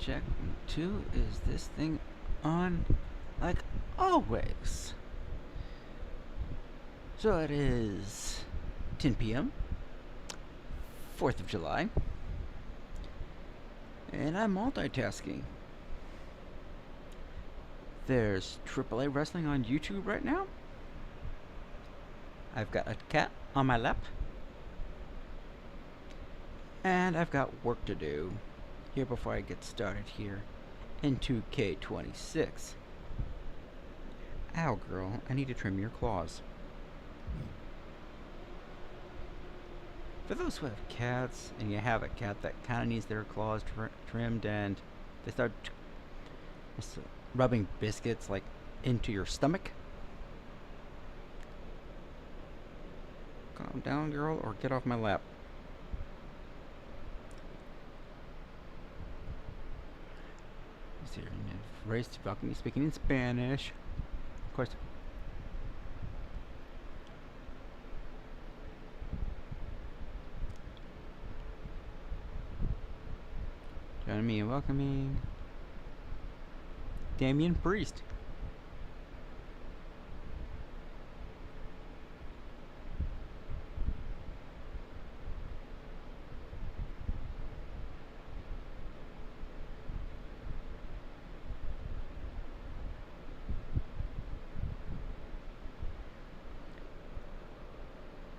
check. 2, is this thing on? Like always. So it is 10 p.m. 4th of July. And I'm multitasking. There's AAA wrestling on YouTube right now. I've got a cat on my lap. And I've got work to do here before I get started here in 2K26. Ow, girl, I need to trim your claws. For those who have cats, and you have a cat that kind of needs their claws trimmed, and they start rubbing biscuits like into your stomach, calm down, girl, or get off my lap. Let's see here. Race to balcony speaking in Spanish. Of course. Join me in welcoming Damian Priest.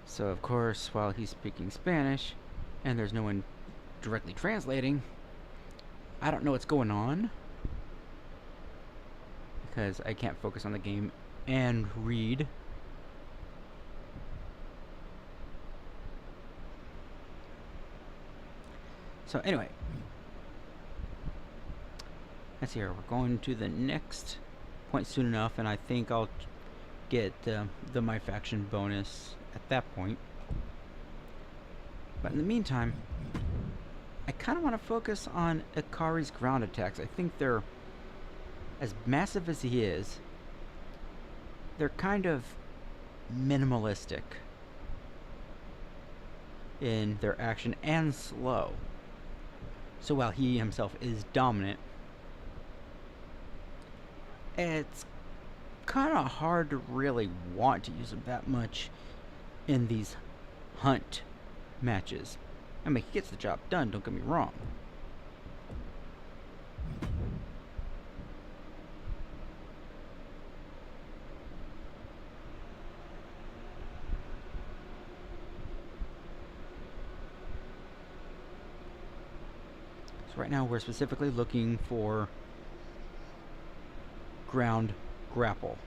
So of course, while he's speaking Spanish and there's no one directly translating, I don't know what's going on because I can't focus on the game and read. So anyway, let's see here. We're going to the next point soon enough, and I think I'll get the My Faction bonus at that point. But in the meantime, I kind of want to focus on Ikari's ground attacks. I think they're, as massive as he is, they're kind of minimalistic in their action and slow. So while he himself is dominant, it's kind of hard to really want to use him that much in these hunt matches. I mean, he gets the job done, don't get me wrong. So right now we're specifically looking for ground grapple.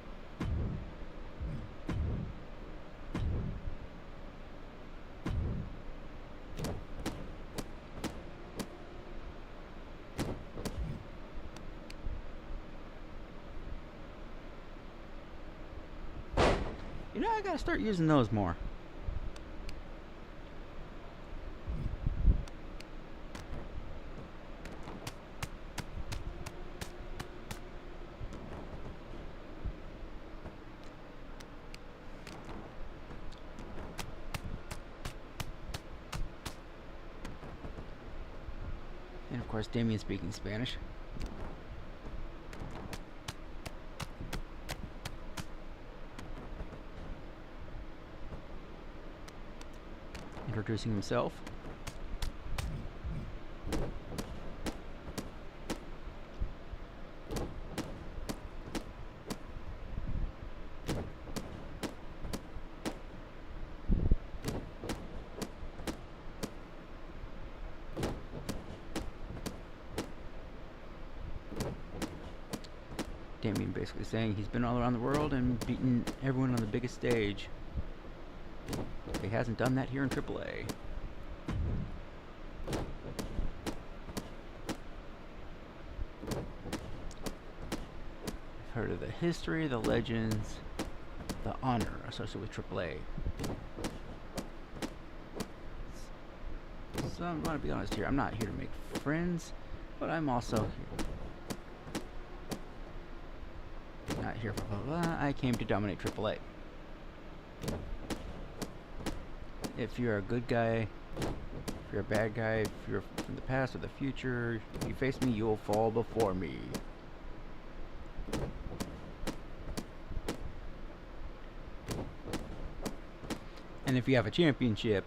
You know, I gotta start using those more. And of course, Damian speaking Spanish. Introducing himself. Damian basically saying he's been all around the world and beaten everyone on the biggest stage. He hasn't done that here in AAA. I've heard of the history, the legends, the honor associated with AAA. So I'm going to be honest here, I'm not here to make friends, but I'm also here. Not here for blah blah. I came to dominate AAA. If you're a good guy, if you're a bad guy, if you're from the past or the future, if you face me, you'll fall before me. And if you have a championship,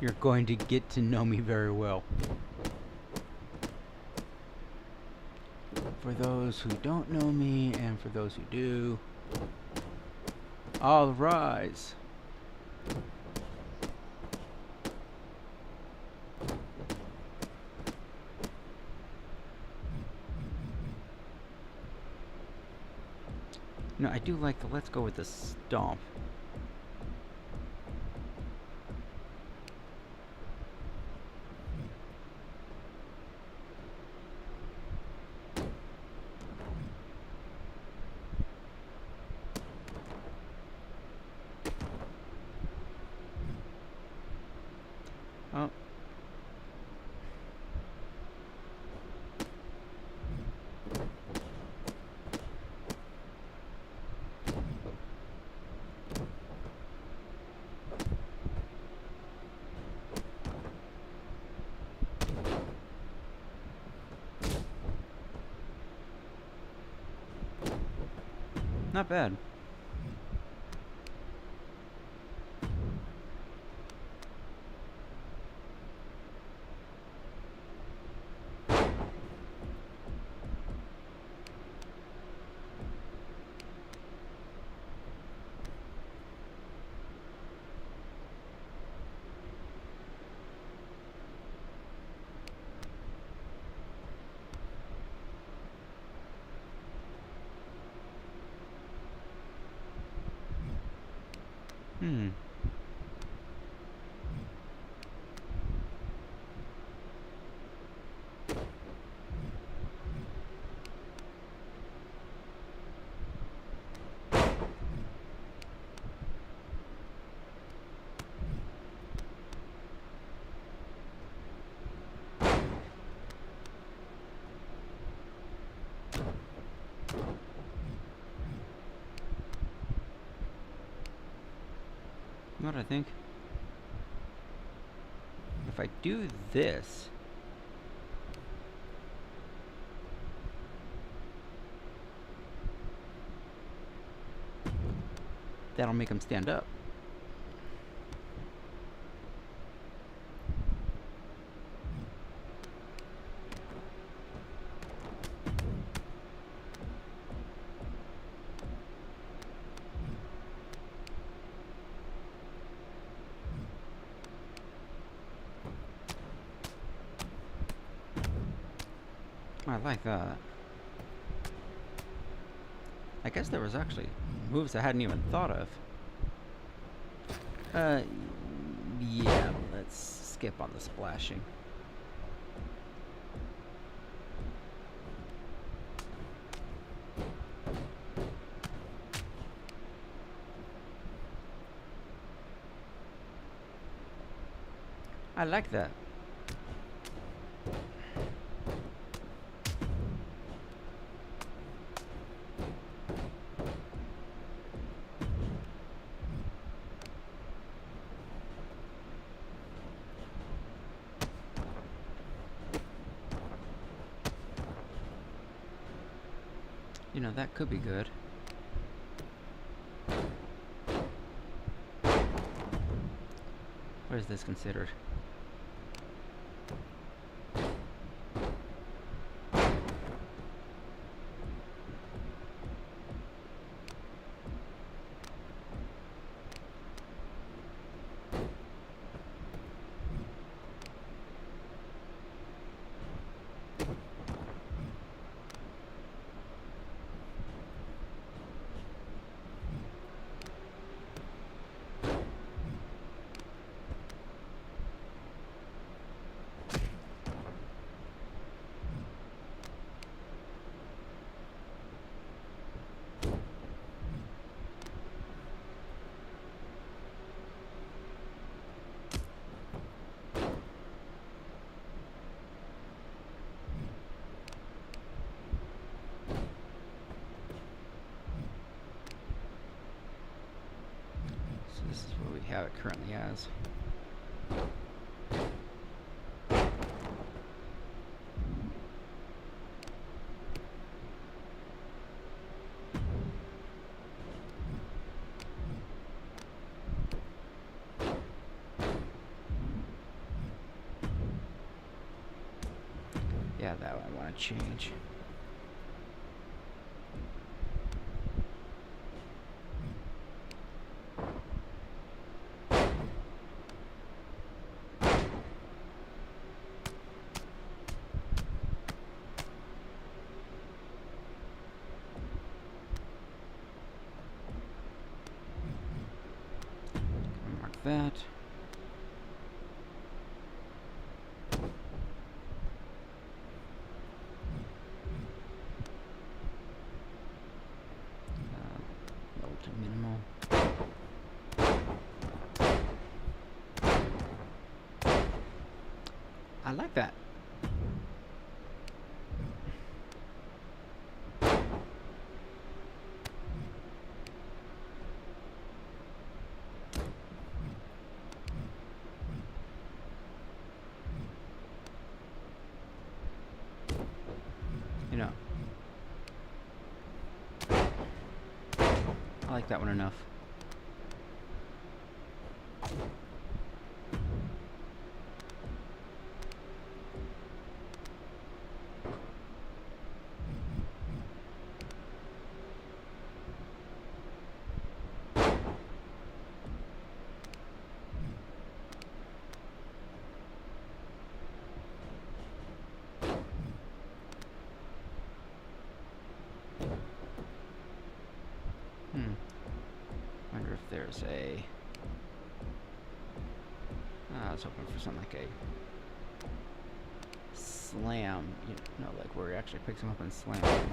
you're going to get to know me very well. For those who don't know me, and for those who do, all rise. No, I do like the let's go with the stomp. Oh. Not bad. Hmm. You know what I think? If I do this, that'll make him stand up. I like that. I guess there was actually moves I hadn't even thought of. Yeah, let's skip on the splashing. I like that. You know, that could be good. What is this considered? This is what we have it currently as. that I want to change. Mark that. Minimal. I like that. You know, I like that one enough. Wonder if there's a... I was hoping for something like a slam, you know, like where he actually picks him up and slams him.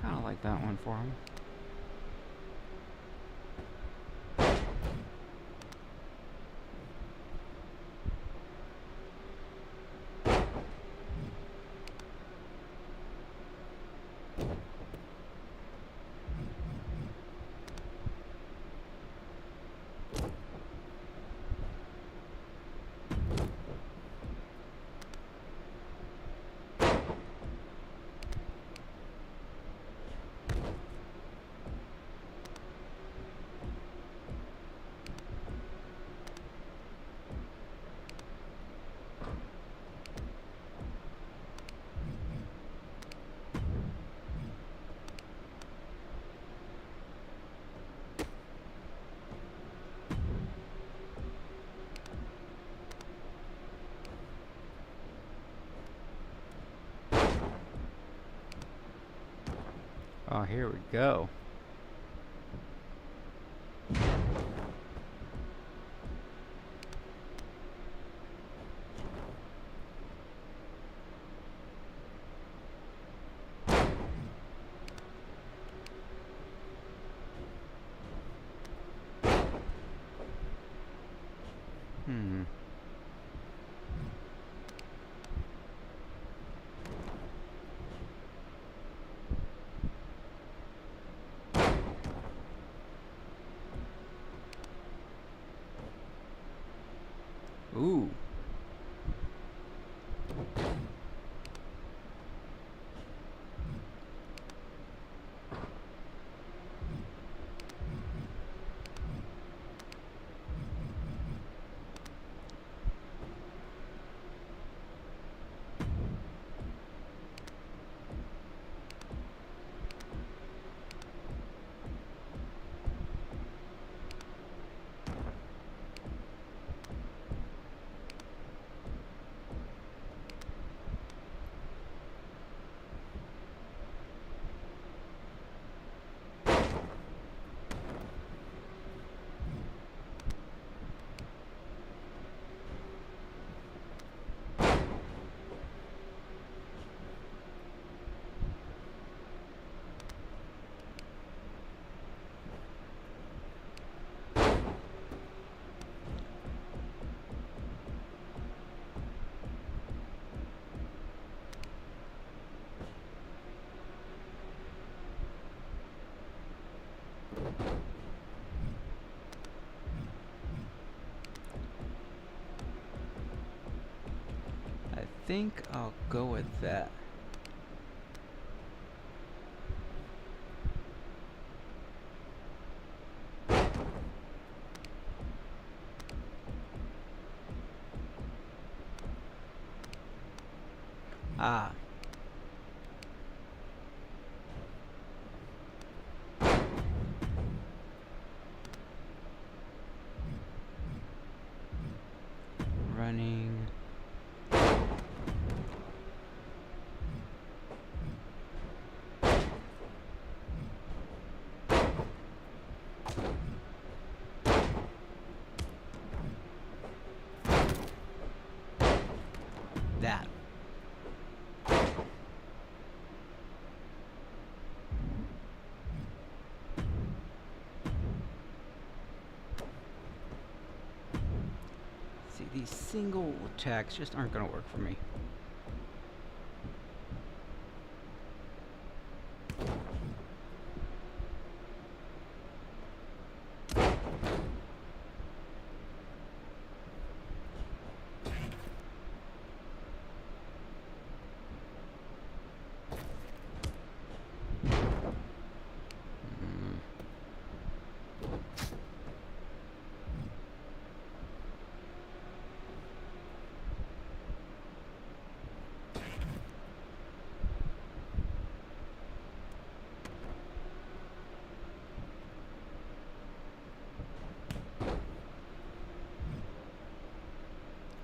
Kind of like that one for him. Oh, here we go. Ooh. think I'll go with that. Ah. Running. That. See, these single attacks just aren't going to work for me.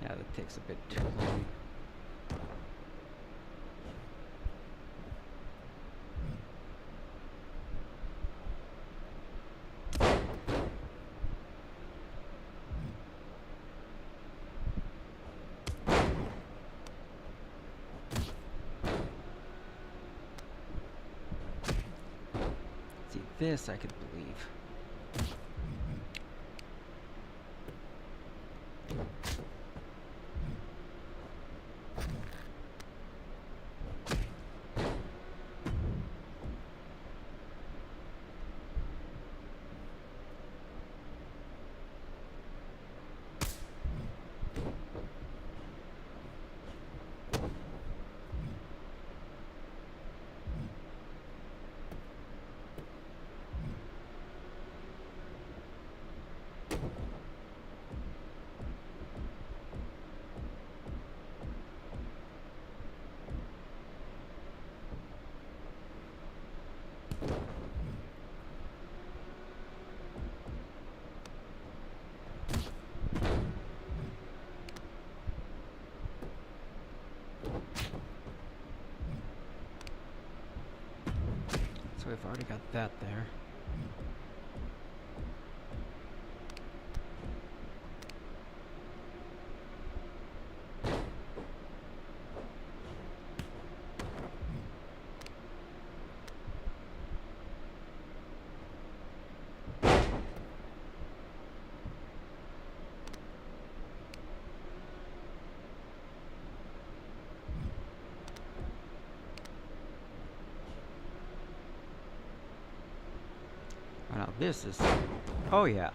Yeah, that takes a bit too long. See, this I could believe. So we've already got that there. Now this is, oh yeah.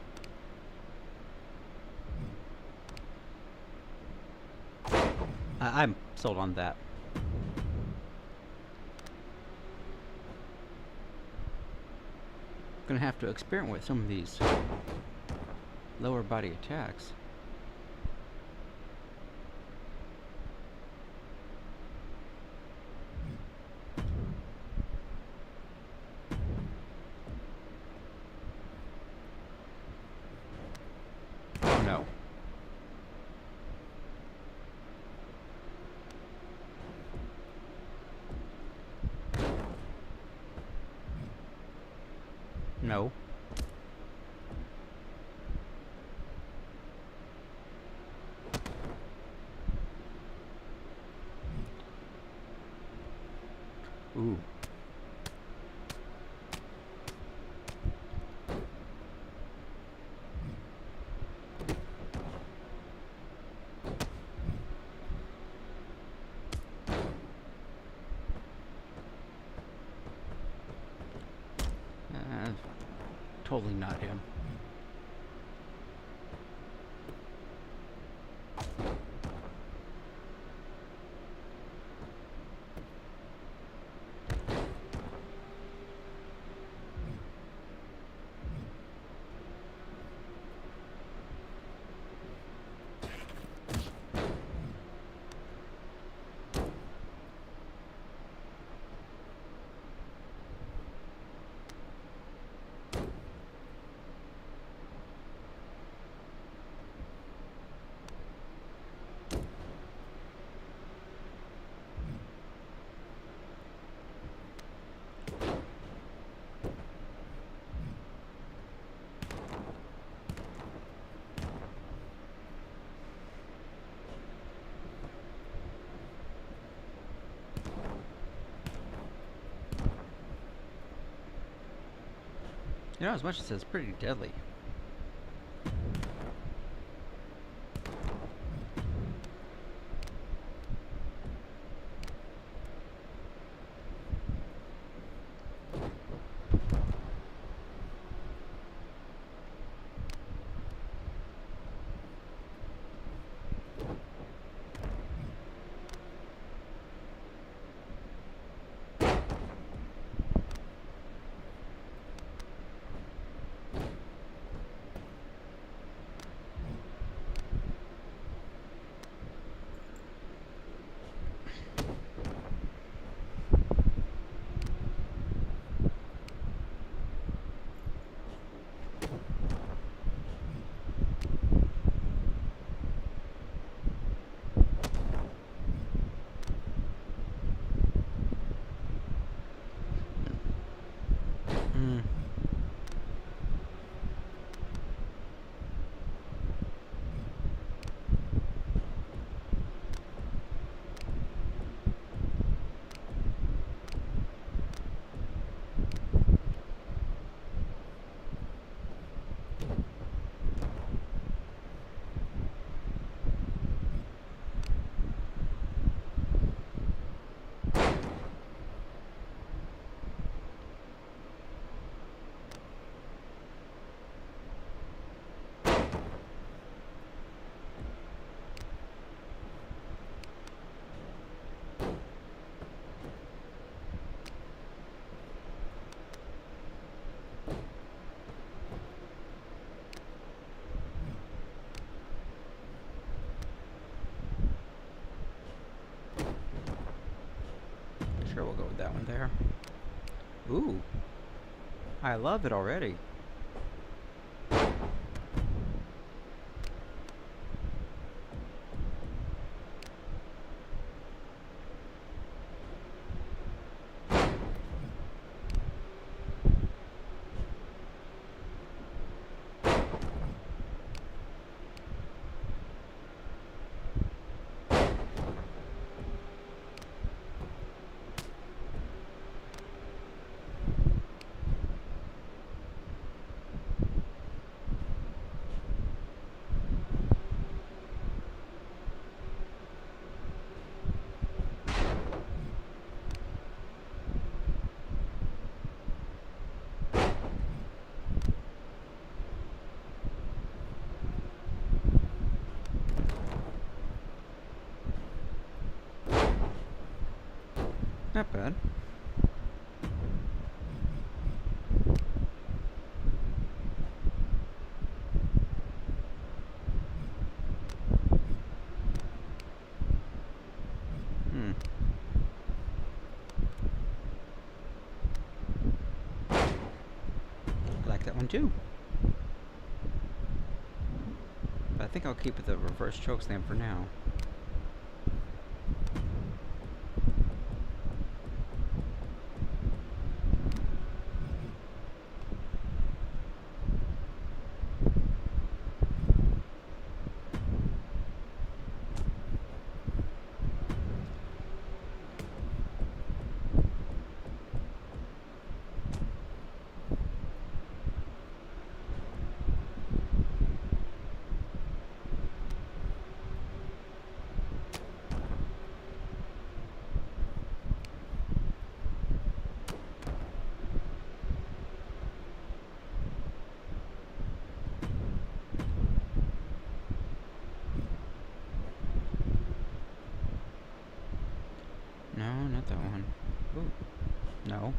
I'm sold on that. Gonna have to experiment with some of these lower body attacks. No. Ooh. Totally not him. You know, as much as it's pretty deadly. Sure, we'll go with that one there. Ooh. I love it already. Not bad. I like that one too. But I think I'll keep the reverse chokeslam for now. No, not that one. Ooh. No.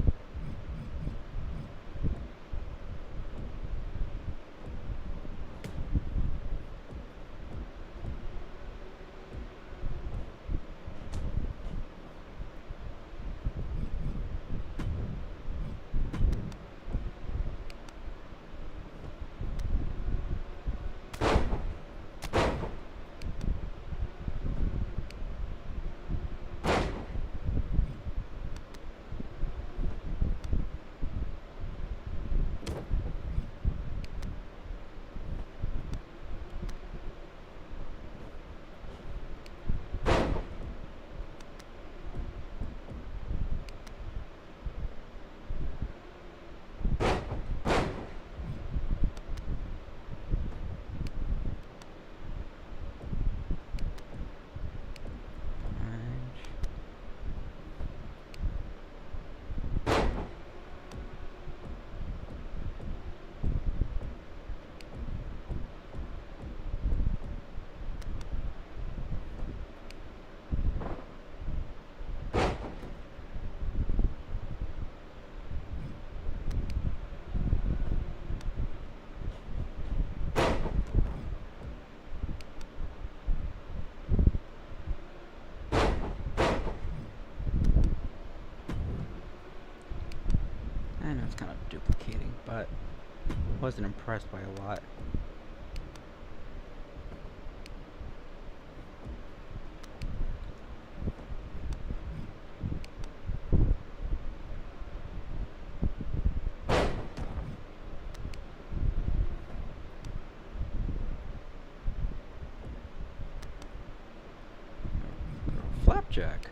was kind of duplicating, but wasn't impressed by a lot. Flapjack.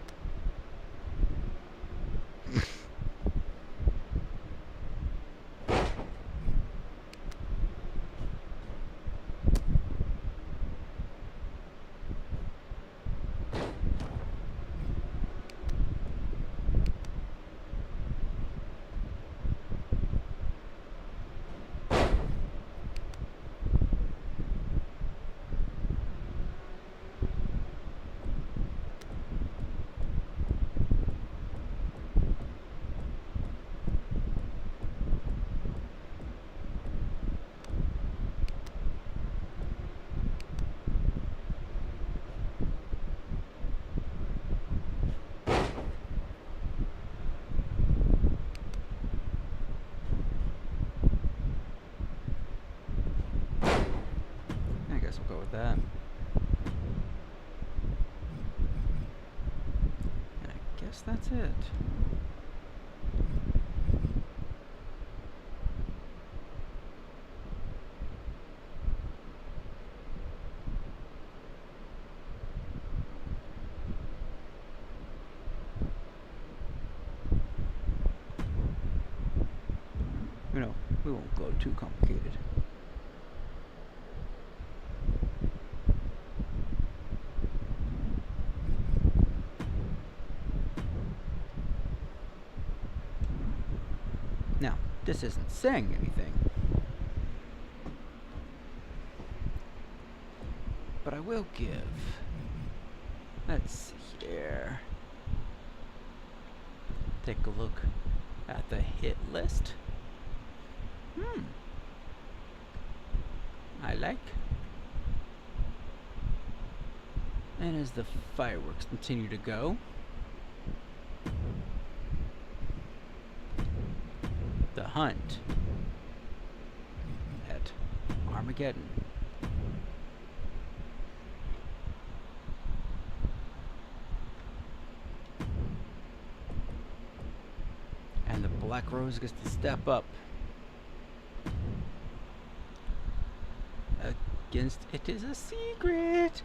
We'll go with that. And I guess that's it. You know, we won't go too complicated. Now, this isn't saying anything, but I will give. Let's see here. Take a look at the hit list. I like. And as the fireworks continue to go, the hunt at Armageddon. And the Black Rose gets to step up against It Is a Secret.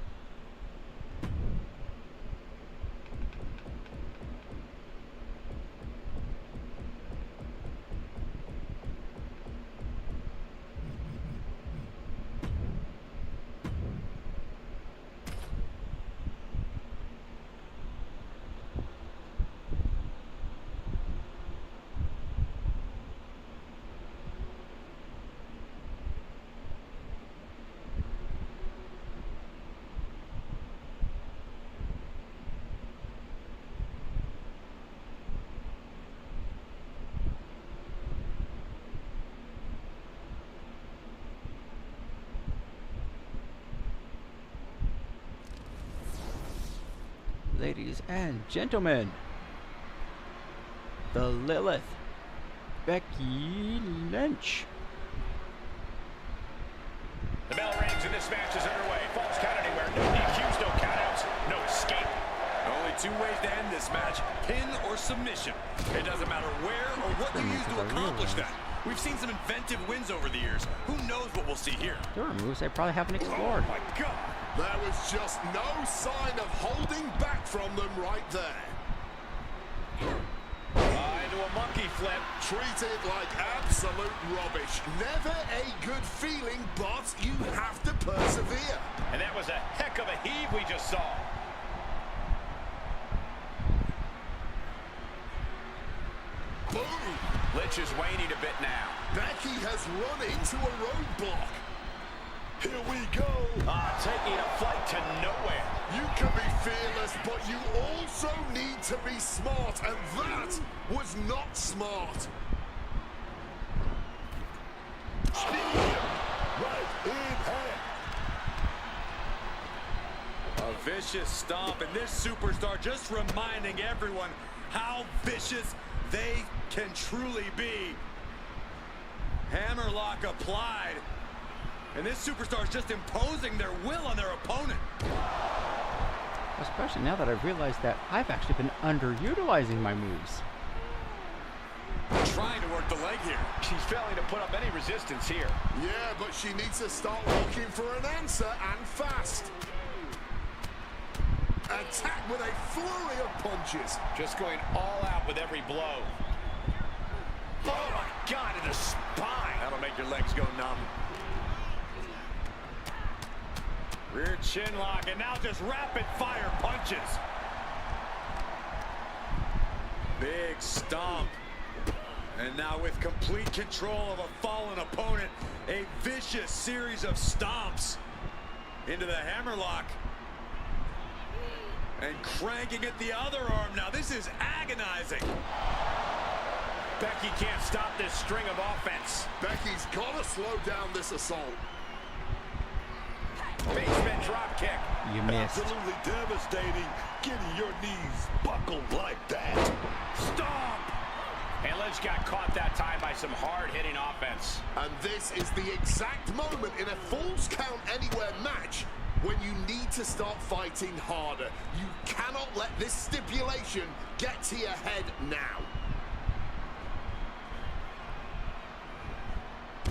Ladies and gentlemen, the Lilith, Becky Lynch. The bell rings and this match is underway. Falls count anywhere. No DQs, no countouts, no escape. Only two ways to end this match: pin or submission. It doesn't matter where or what you use to accomplish that. We've seen some inventive wins over the years. Who knows what we'll see here? There are moves I probably haven't explored. Oh my God! There was just no sign of holding back from them right there. Into a monkey flip. Treated like absolute rubbish. Never a good feeling, but you have to persevere. And that was a heck of a heave we just saw. Boom! Lynch is waning a bit now. Becky has run into a roadblock. Here we go. Taking a flight to nowhere. You can be fearless, but you also need to be smart, and that was not smart. Right in hand. A vicious stomp, and this superstar just reminding everyone how vicious they can truly be. Hammerlock applied. And this superstar is just imposing their will on their opponent. Especially now that I've realized that I've actually been underutilizing my moves. Trying to work the leg here. She's failing to put up any resistance here. Yeah, but she needs to start looking for an answer, and fast. Attack with a flurry of punches. Just going all out with every blow. Oh my God, in the spine. That'll make your legs go numb. Rear chin lock, and now just rapid fire punches. Big stomp. And now with complete control of a fallen opponent, a vicious series of stomps into the hammerlock. And cranking at the other arm. Now this is agonizing. Becky can't stop this string of offense. Becky's got to slow down this assault. Basement drop kick. You missed. Absolutely devastating. Getting your knees buckled like that. Stomp. And Lynch got caught that time by some hard-hitting offense. And this is the exact moment in a Falls Count Anywhere match when you need to start fighting harder. You cannot let this stipulation get to your head now.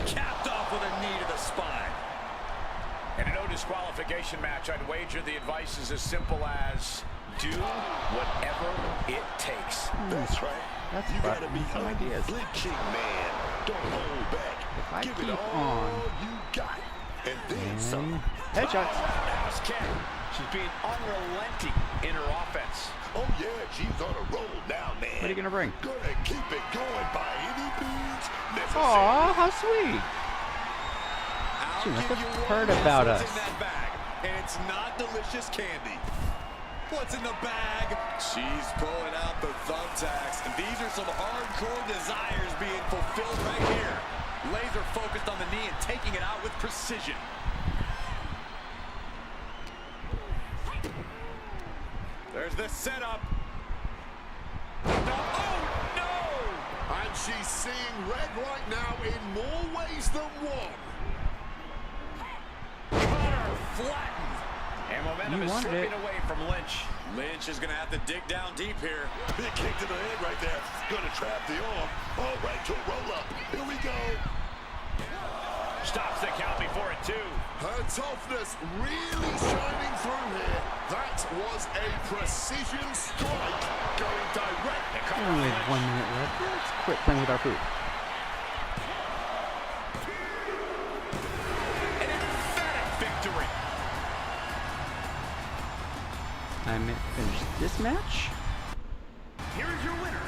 Capped off with a knee to the spine. In a no disqualification match, I'd wager the advice is as simple as do whatever it takes. That's right. That's You gotta be some ideas. unflinching, man. Don't hold back. If I Give keep it all on you got. And then and some. headshots. House kick. She's being unrelenting in her offense. Oh, yeah, she's on a roll now, man. What are you gonna bring? Gonna keep it going by any means necessary. Aw, how sweet. She must have heard about us. In that bag, and it's not delicious candy. What's in the bag? She's pulling out the thumbtacks. And these are some hardcore desires being fulfilled right here. Laser focused on the knee and taking it out with precision. There's the setup. No, oh no! And she's seeing red right now in more ways than one. Cutter flattened. And momentum You is wanted slipping it. away from Lynch. Lynch is going to have to dig down deep here. Big kick to the head right there. Gonna trap the arm. All right, to a roll up. Here we go. Stops the count before it, too. Her toughness really shining through here. That was a precision strike going direct. Only 1 minute left. Let's quit playing with our food. An emphatic victory. I may finish this match. Here is your winner,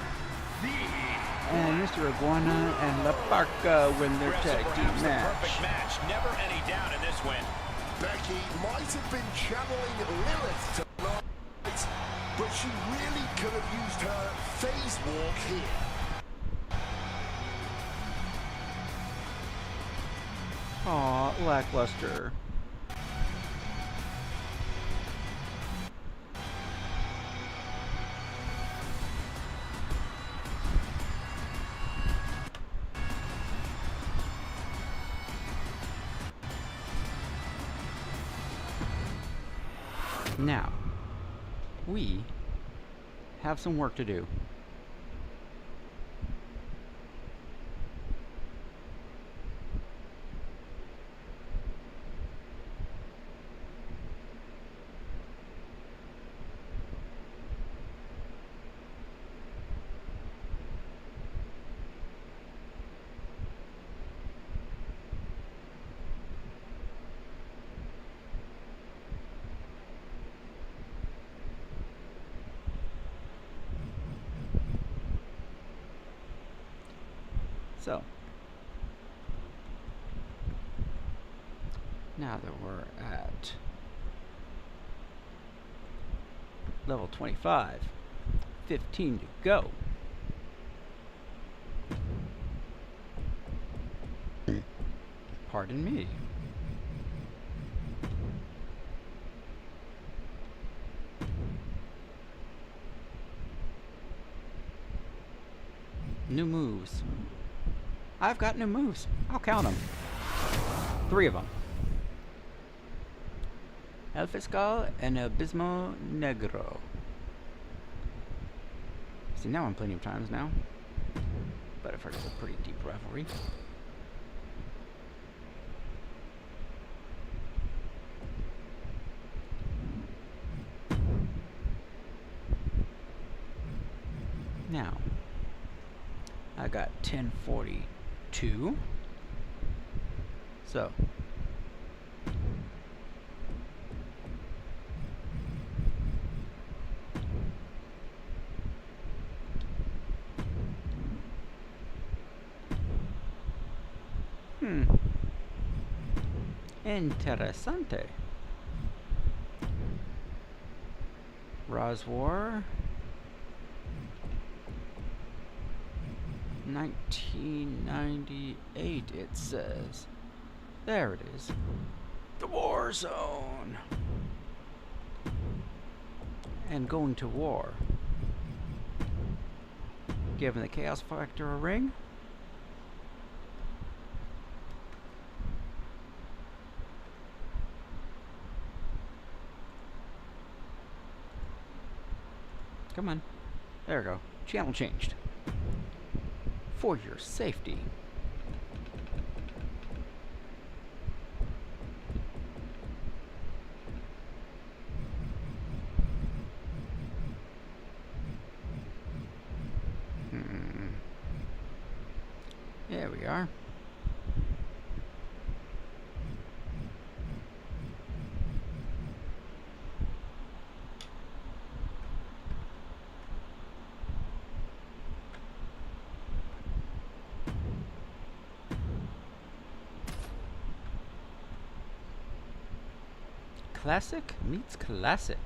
And Mr. Iguana and La Parca win their tag team perhaps the perfect match. match. Never any doubt in this win. Becky might have been channeling Lilith tonight, but she really could have used her phase walk here. Aw, lackluster. Now, we have some work to do. So, now that we're at level 25, 15 to go. Pardon me. New moves. I've got new moves. I'll count them. 3 of them. El Fiscal and Abismo Negro. See, now I'm plenty of times now. But I've heard it's a pretty deep rivalry. Now, I got 1042. So, Interessante. Roswar. 1998, it says. There it is. The War Zone. And going to war. Giving the Chaos Factor a ring. Come on. There we go. Channel changed. For your safety. There we are. Classic meets classic.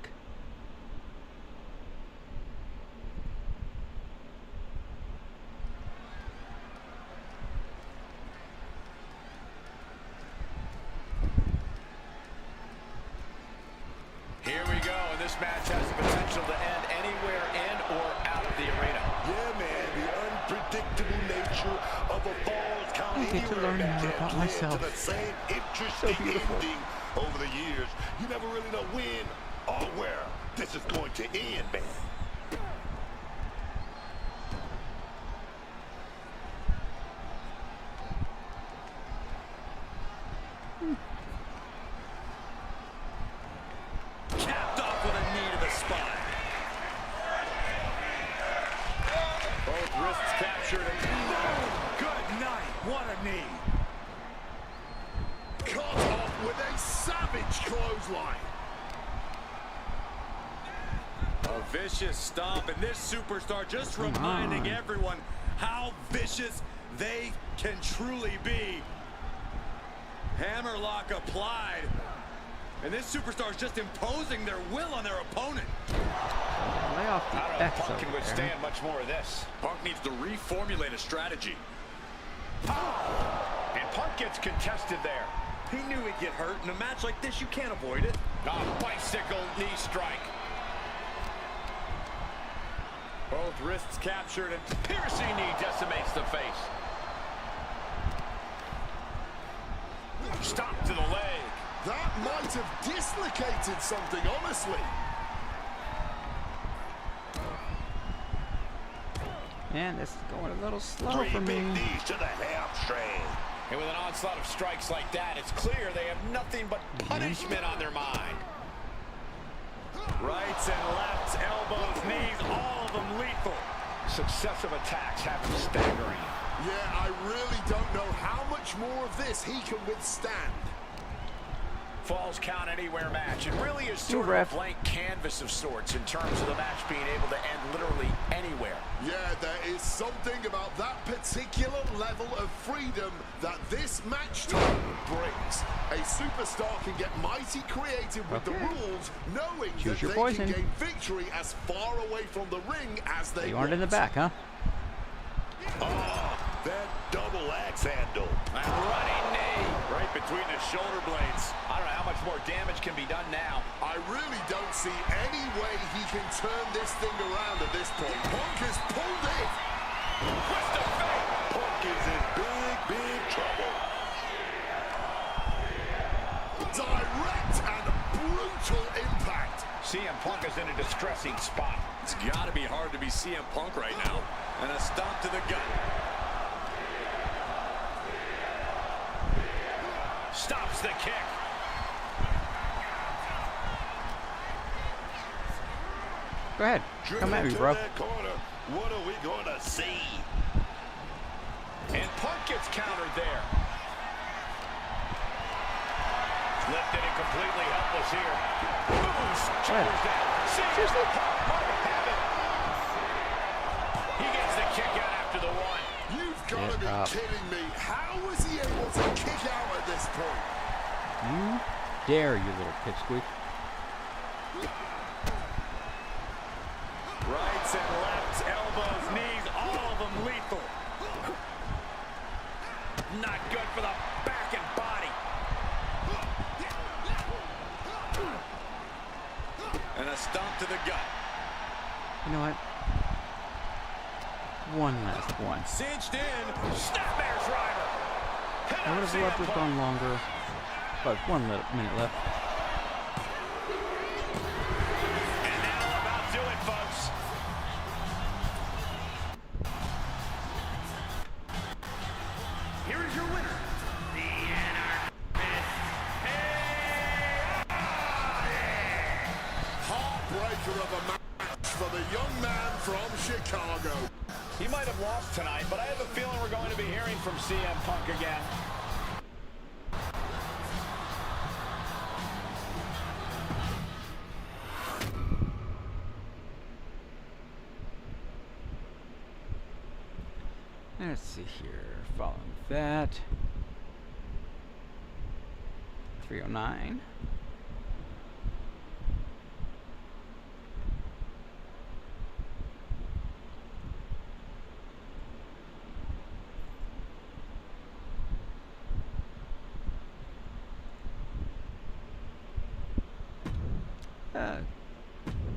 Here we go, and this match has the potential to end anywhere in or out of the arena. Yeah, man, the unpredictable nature of a Falls Count I get to Anywhere learn match more about has led myself. to the same interesting beautiful. ending over the years. You never really know when or where this is going to end, man. Capped off with a knee to the spine. Both wrists captured. Good night. What a knee. Cut off with a savage clothesline. A vicious stomp, and this superstar just reminding everyone how vicious they can truly be. Hammerlock applied, and this superstar is just imposing their will on their opponent. Lay off the I don't know if X Punk over can there. withstand much more of this. Punk needs to reformulate a strategy. And Punk gets contested there. He knew he'd get hurt. In a match like this, you can't avoid it. A bicycle knee strike. Both wrists captured, and Piercing knee decimates the face. Stop to the leg. That might have dislocated something, honestly. Man, this is going a little slow Three for big me. knees to the hamstring. And with an onslaught of strikes like that, it's clear they have nothing but punishment on their mind. rights and lefts, elbows, knees, all of them lethal. Successive attacks have him staggering. Yeah, I really don't know how much more of this he can withstand. Falls Count Anywhere match. It really is sort of ref. a blank canvas of sorts in terms of the match being able to end literally anywhere. Yeah, there is something about that particular level of freedom that this match type brings. A superstar can get mighty creative with the rules, knowing Choose that your they poison. can gain victory as far away from the ring as they You want. aren't in the back, huh? Oh, that double axe handle. And running knee. Right between the shoulder blades. I don't know how much more damage can be done now. I really don't see any way he can turn this thing around at this point. Punk is pulled in. Twist of fate. Punk is in big big trouble. Direct and brutal impact. CM Punk is in a distressing spot. It's got to be hard to be CM Punk right now. And a stomp to the gut. Stops the kick. Go ahead. Come at me, bro. That corner. What are we going to see? And Punk gets countered there. Lifted and completely helpless here. Moves, shoulders down. Seriously? Might have it. He gets the kick out after the one. You've got to Get be up. kidding me. How was he able to kick out at this point? You dare, you little pipsqueak. Rights and lefts, elbows, knees, all of them lethal. Not good for the back and body. And a stomp to the gut. You know what? One last one. Cinched in. Snapmare's driver. I would have loved to have gone longer, but 1 minute left. And that'll about do it, folks. Here is your winner, the Heartbreaker of a match for the young man from Chicago. He might have lost tonight, but I have a feeling we're going to be hearing from CM Punk again. Let's see here. Following that. 309.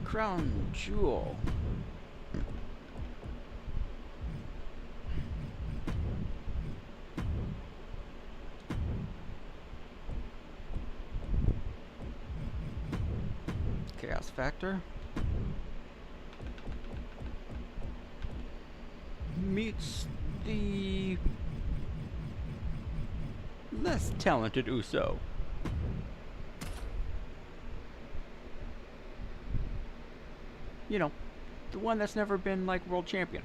Crown Jewel. Chaos Factor meets the less talented Uso. You know, the one that's never been like world champion.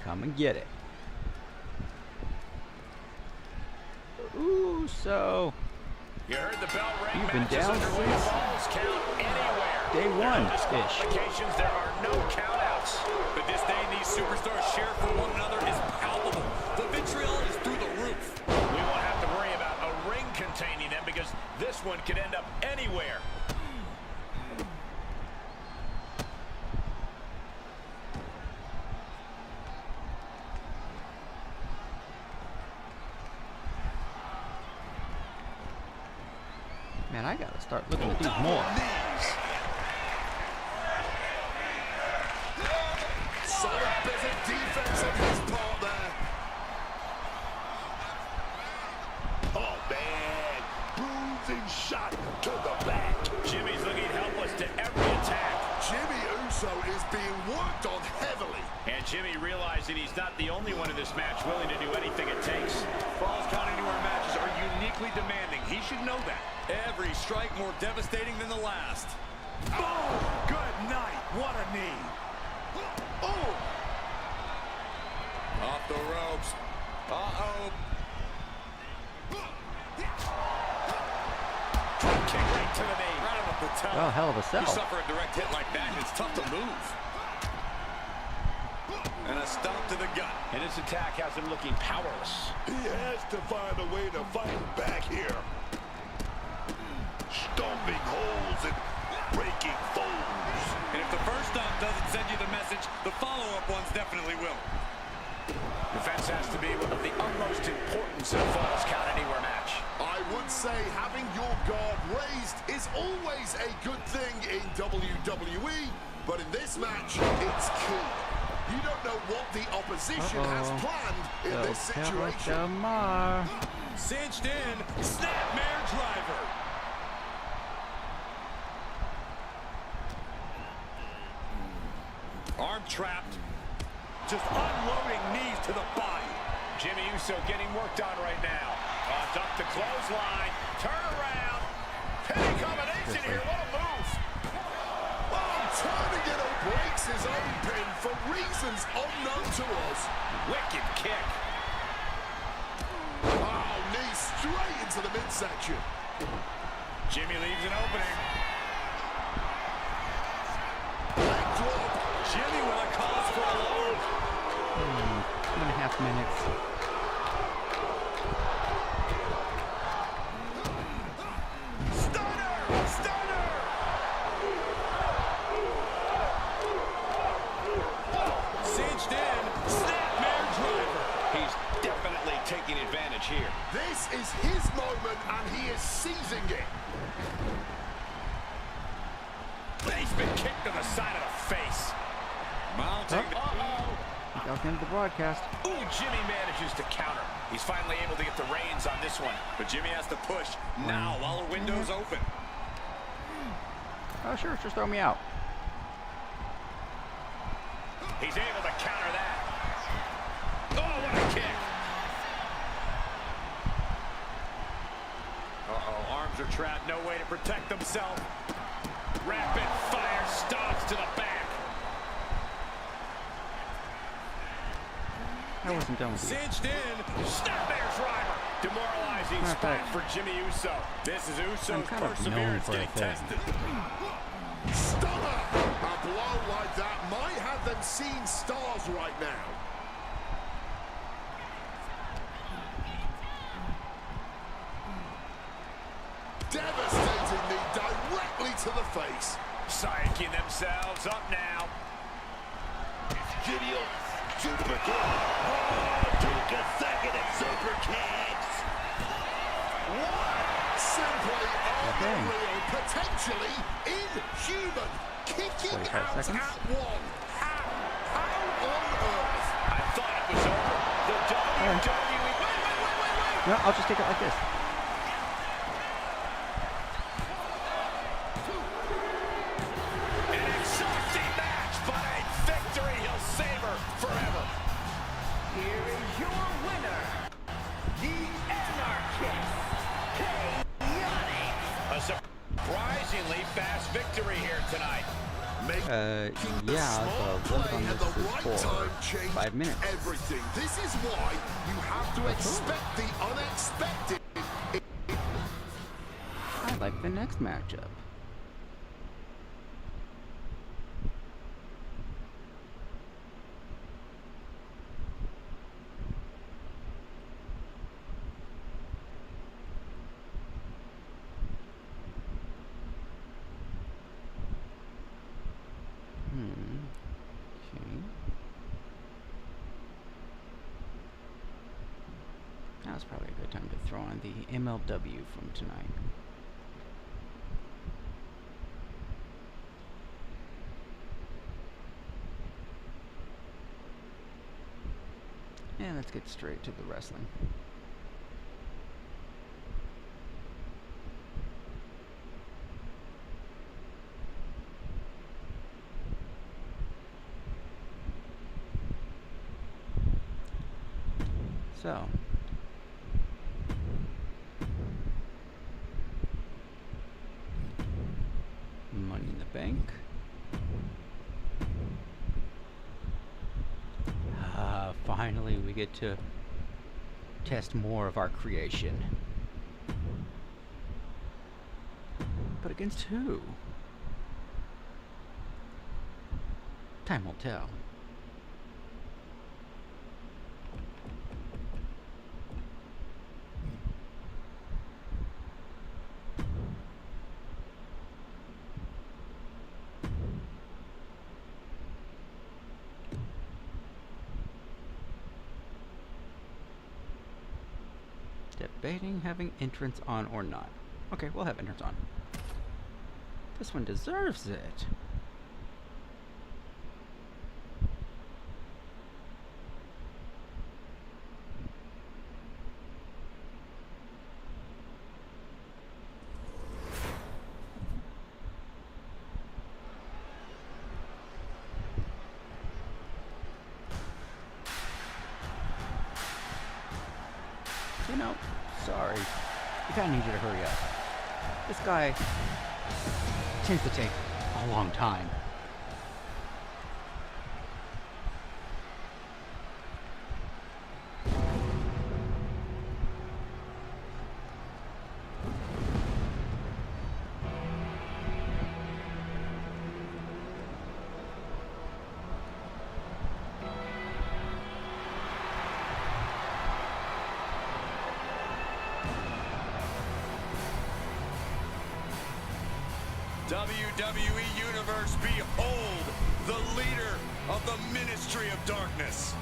Come and get it. Uso. You heard the bell ring. You've been Matches down underway. since Falls count anywhere. day There are one. no disqualifications. There are no countouts. The disdain these superstars share for one another is palpable. The vitriol is through the roof. We won't have to worry about a ring containing them because this one could end up anywhere. Man, I gotta start looking at these more. Solid bit of defense on his part there. Oh, man. Bruising shot to the back. Jimmy's looking helpless to every attack. Jimmy Uso is being worked on heavily. And Jimmy realizing he's not the only one in this match willing to do anything it takes. Falls Count Anywhere matches are uniquely demanding. He should know that. Every strike more devastating than the last. Oh, good night. What a knee. Oh! Off the ropes. Uh-oh. Kick right to the knee. Right on the patella. Oh, hell of a You sell. suffer a direct hit like that, and it's tough to move. And a stomp to the gut. And this attack has him looking powerless. He has to find a way to fight back here. Stomping holes and breaking foes. And if the first stomp doesn't send you the message, the follow-up ones definitely will. Defense has to be of the utmost importance in a Falls Count Anywhere match. I would say having your guard raised is always a good thing in WWE, but in this match, it's key. You don't know what the opposition has planned in this situation. Cinched in, snapmare driver. Arm trapped. Just unloading knees to the body. Jimmy Uso getting worked on right now. Duck the clothesline. Turn around. Penny combination here. What a move. Oh, turning it breaks his own pin for reasons unknown to us. Wicked kick. Oh, knee straight into the midsection. Jimmy leaves an opening. Leg drop. Jimmy with a cause for alarm. 2.5 minutes. Stunner! Stunner! Cinched in, snapmare driver. He's definitely taking advantage here. This is his moment, and he is seizing it. He's been kicked to the side of the face. Mounting. That was the end of the broadcast. Ooh, Jimmy manages to counter. He's finally able to get the reins on this one. But Jimmy has to push now while the window's open. Oh, sure, just throw me out. He's able to counter that. Oh, what a kick. Uh-oh, arms are trapped, no way to protect himself. Rapid fire stomps to the back. I wasn't done with you. Cinched in. Snapmare driver. Demoralizing spot for Jimmy Uso. This is Uso's kind of perseverance known for getting a thing. tested. Stunner! A blow like that might have them seeing stars right now. Devastating knee directly to the face. Psyching themselves up now. Video super kick. Oh, 2 consecutive super kicks. Simply unreal, potentially inhuman. Kicking 45 out seconds. at one. How on earth? I thought it was over. The WWE. Wait. No, I'll just take it like this. An exhausting match, but a victory he'll savor forever. Here is your winner, the Anarchist, Chaotic. A surprisingly fast victory here tonight. Yeah, the limit on this is for 5 minutes. Everything. This is why you have to expect the unexpected. I like the next matchup. Okay. Now's probably a good time to throw on the MLW from tonight. And let's get straight to the wrestling. So, Money in the Bank. Finally, we get to test more of our creation. But against who? Time will tell. Debating having entrance on or not. Okay, we'll have entrance on. This one deserves it. You know, sorry. We kinda need you to hurry up. This guy tends to take a long time. WWE Universe, behold the leader of the Ministry of Darkness.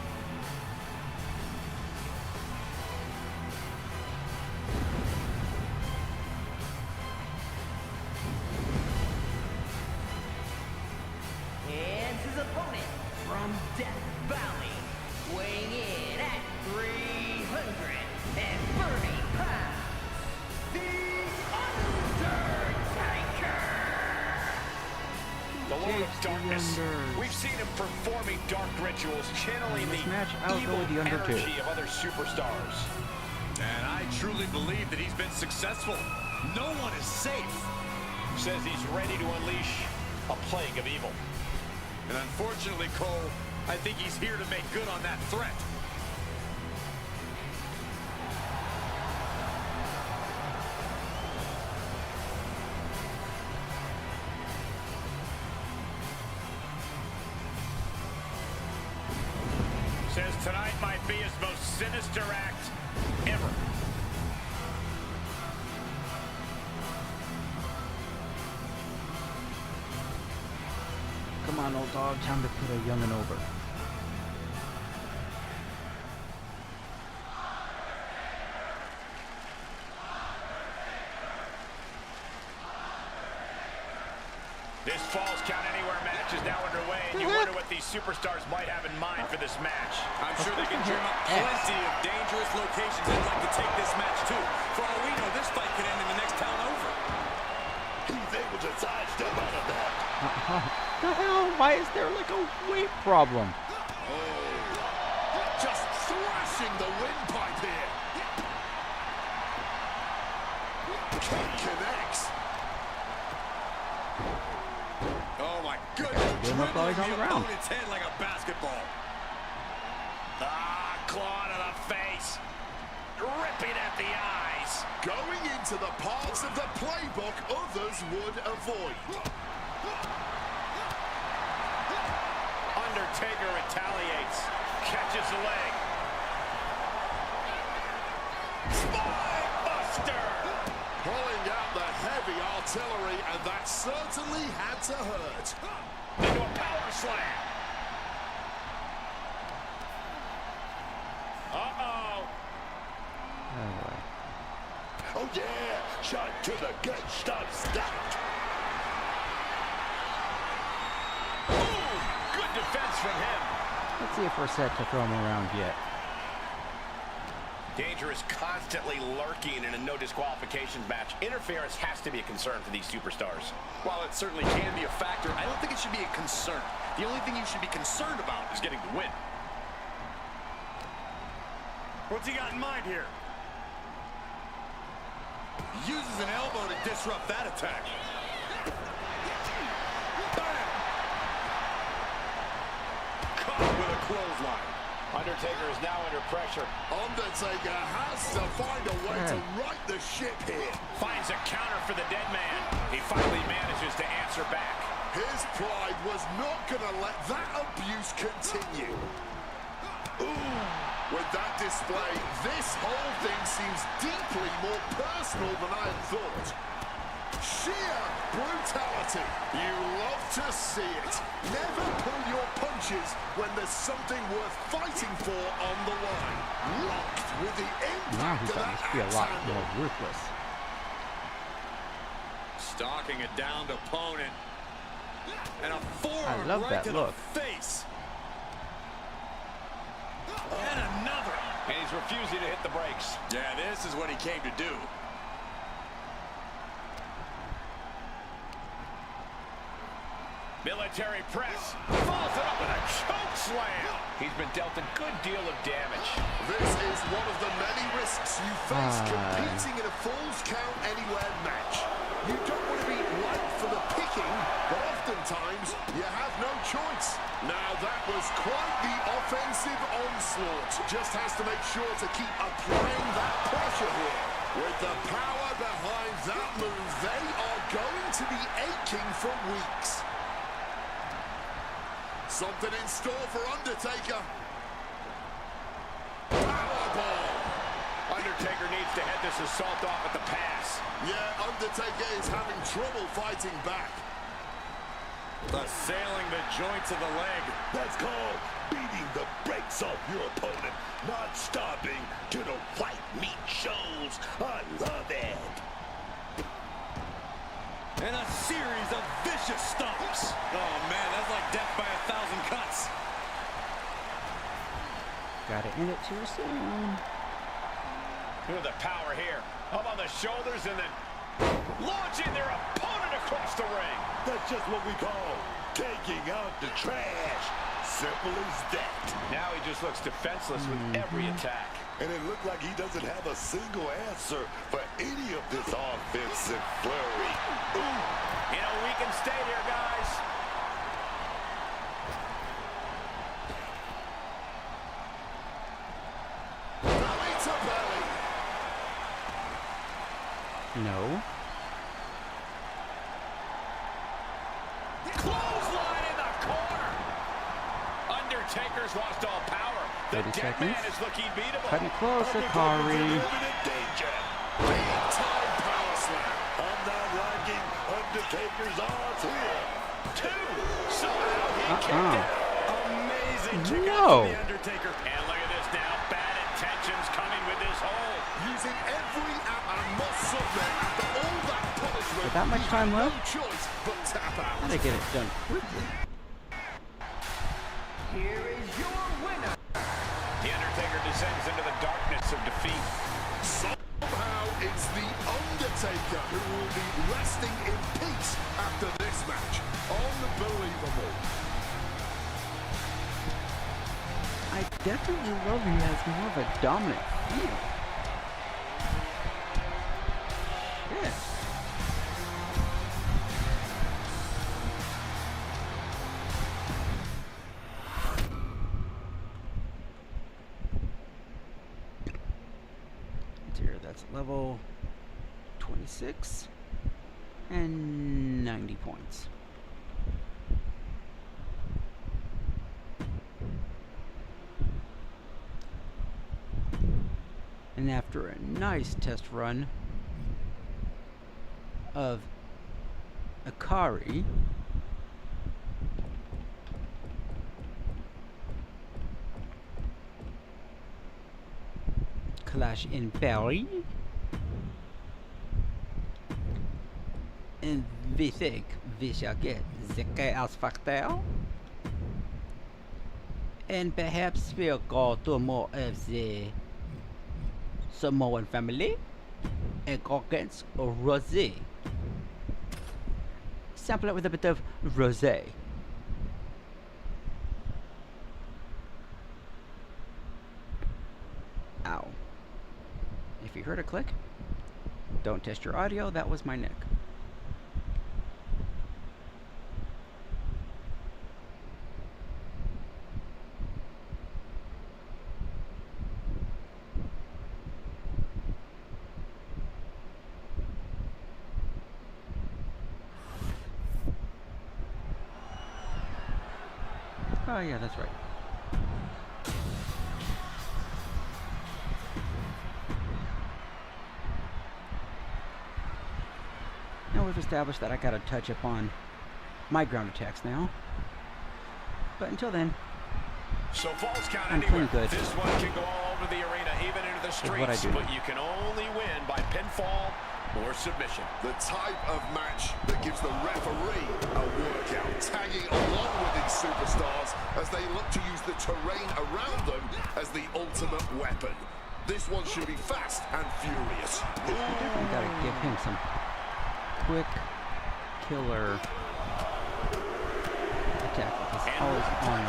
And his opponent from Death Valley, weighing in at 330 pounds, the Undertaker! The Lord of Darkness. We've seen him performing dark rituals, channeling the match, I'll go evil with the Undertaker. energy of other superstars. And I truly believe that he's been successful. No one is safe. Says he's ready to unleash a plague of evil. And unfortunately, Cole, I think he's here to make good on that threat. Says tonight might be his most sinister act ever. Come on, old dog, time to put a young'un over. This Falls Count Anywhere match is now underway, and you wonder what these superstars might have in mind for this match. I'm sure they can dream up plenty of dangerous locations they'd like to take this match to. For all we know, this fight could end in the next town over. He's able to sidestep out of that. The hell? Why is there like a weight problem? Just thrashing the windpipe here. Kick connects. Oh my goodness, Give him a dribbling ball on the the ground. opponent's head like a basketball. Ah, claw to the face. Ripping at the eyes. Going into the parts of the playbook others would avoid. Undertaker retaliates. Catches the leg. Spine buster. Pulling out the heavy artillery, and that certainly had to hurt. Into a power slam. Uh-oh. Oh yeah, shot to the gut, stop, stopped. Ooh, good defense from him. Let's see if we're set to throw him around yet. Danger is constantly lurking in a no disqualifications match. Interference has to be a concern for these superstars. While it certainly can be a factor, I don't think it should be a concern. The only thing you should be concerned about is getting the win. What's he got in mind here? Uses an elbow to disrupt that attack. Bam! Caught with a clothesline. Undertaker is now under pressure. Undertaker has to find a way to right the ship here. Finds a counter for the dead man. He finally manages to answer back. His pride was not going to let that abuse continue. Ooh, with that display, this whole thing seems deeply more personal than I had thought. Sheer brutality. You love to see it. Never pull your punches when there's something worth fighting for on the line. Locked with the Now impact he of that must be a lot axe more handle. ruthless. Stalking a downed opponent. And a forearm love right that to look. the face. And another. And he's refusing to hit the brakes. Yeah, this is what he came to do. Military press. Follows it up with a choke slam. He's been dealt a good deal of damage. This is one of the many risks you face competing in a Falls Count Anywhere match. You don't want to be light for the picking, but oftentimes you have no choice. Now that was quite the offensive onslaught. Just has to make sure to keep applying that pressure here. With the power behind that move, they are going to be aching for weeks. Something in store for Undertaker. Powerball. Undertaker needs to head this assault off at the pass. Yeah, Undertaker is having trouble fighting back. Assailing the joints of the leg. That's called beating the brakes off your opponent, not stopping till the white meat shows. I love it. And a series of vicious stomps. Oh, man, that's like death by 1,000 cuts. Gotta end it too soon. Look at the power here. Up on the shoulders and then launching their opponent across the ring. That's just what we call taking out the trash. Simple as that. Now he just looks defenseless with every attack. And it looked like he doesn't have a single answer for any of this offensive flurry. Ooh. You know, we can stay here, guys. Belly to belly. No. Clothesline in the corner. Undertaker's lost all power. The 30 dead man seconds. is looking beatable. Cutting close, Akari. Imminent danger. Big time power slam. I'm not liking Undertaker's odds here. Two. Somehow he kicked it. Amazing kick out No. to the Undertaker. And look at this now. Bad intentions coming with this hold. Using every and must submit after all that punishment. With that much you time have left? No choice but tap out. Gotta get it done quickly. Here is your winner. The Undertaker descends into the darkness of defeat. Somehow it's the Undertaker who will be resting in peace after this match. Unbelievable. I definitely love he has more of a dominant feel. Shit. Here, that's level 26 and 90 points. And after a nice test run of Akari, Clash in Paris, and we think we shall get the Chaos Factor, and perhaps we'll go to more of the Samoan family and go against Rosey. Sample it with a bit of Rosey. Ow. If you heard a click, don't test your audio, that was my neck. Oh yeah, that's right. Now know we've established that I gotta touch up on my ground attacks now. But until then, So falls count I'm anywhere. pretty good. This one can go all over the arena, even into the what I streets, do. but you can only win by pinfall or submission. The type of match that gives the referee a workout, tagging along with these superstars as they look to use the terrain around them as the ultimate weapon. This one should be fast and furious. we definitely gotta give him some quick killer attack because he's always on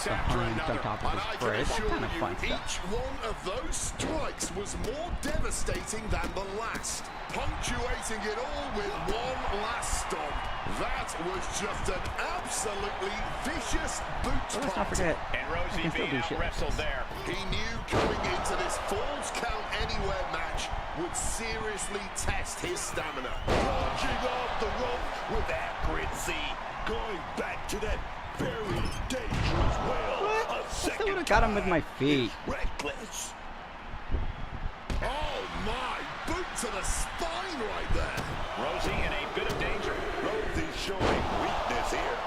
behind on top of And I his can spread. That assure kind of you, fun stuff. each one of those strikes was more devastating than the last, punctuating it all with one last stomp. That was just an absolutely vicious boot But let's not party. forget, And I Rosey can still being do shit. out-wrestled there. He knew going into this Falls Count Anywhere match would seriously test his stamina. Launching off the rope with accuracy. Going back to that very dangerous well. What? A I still second would have got him with my feet. reckless. Oh my, boot to the spine right there. Rosey in a bit of danger. Rosey showing weakness here.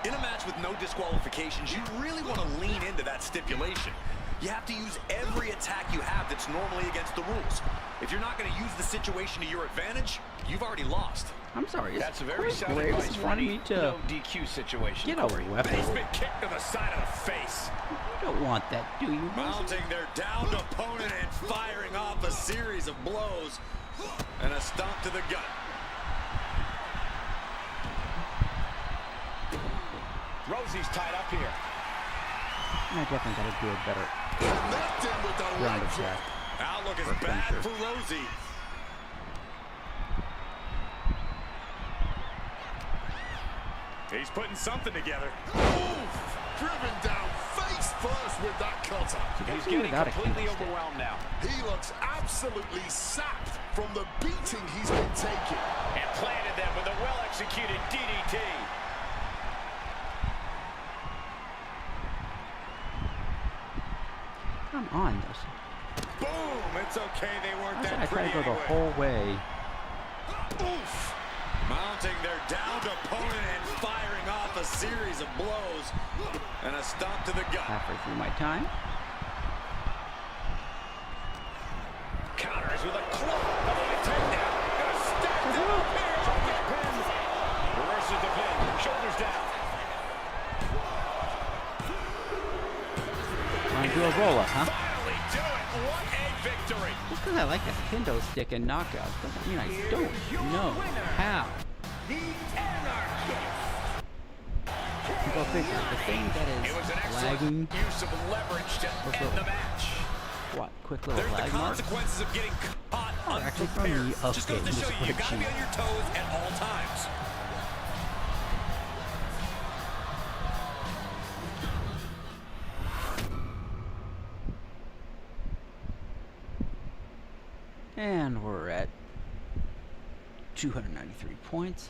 In a match with no disqualifications, you really want to lean into that stipulation. You have to use every attack you have that's normally against the rules. If you're not going to use the situation to your advantage, you've already lost. I'm sorry. That's a very sound Graves advice for wanted any me to no DQ situation. get a Corey. weapon. Basement kick to the side of the face. You don't want that, do you? Mounting their downed opponent and firing off a series of blows. And a stomp to the gut. Rosey's tied up here. I definitely gotta do a better Connecting with the ground leg drop. attack. Outlook is For bad finisher. for Rosey. He's putting something together. Oof! Driven down face first with that cutter. He's do getting without a completely Kingston. overwhelmed now. He looks absolutely sapped from the beating he's been taking. And planted them with a well-executed DDT. Come on, this. Boom! It's okay, they weren't I that try pretty to go the anyway. whole way. Oof! Mounting their downed opponent and firing off a series of blows. And a stomp to the gut. Halfway through my time. Counters with a club. Takedown. Gonna stack them up here. Choking pin. Reverses the pin. Shoulders down. Want to do a roll up, huh? Finally do it. What a victory. Just because I like a kendo stick and knockout doesn't mean I don't know how. The Anarchist. Go figure. The thing that It is was an lagging, excellent use of leverage to What's end little? the match. what, quick little There's the lag mark. consequences of getting caught Oh, actually from unprepared. the Just goes to update, show you, you just gotta be cheat. on your toes at all times. And we're at 293 points.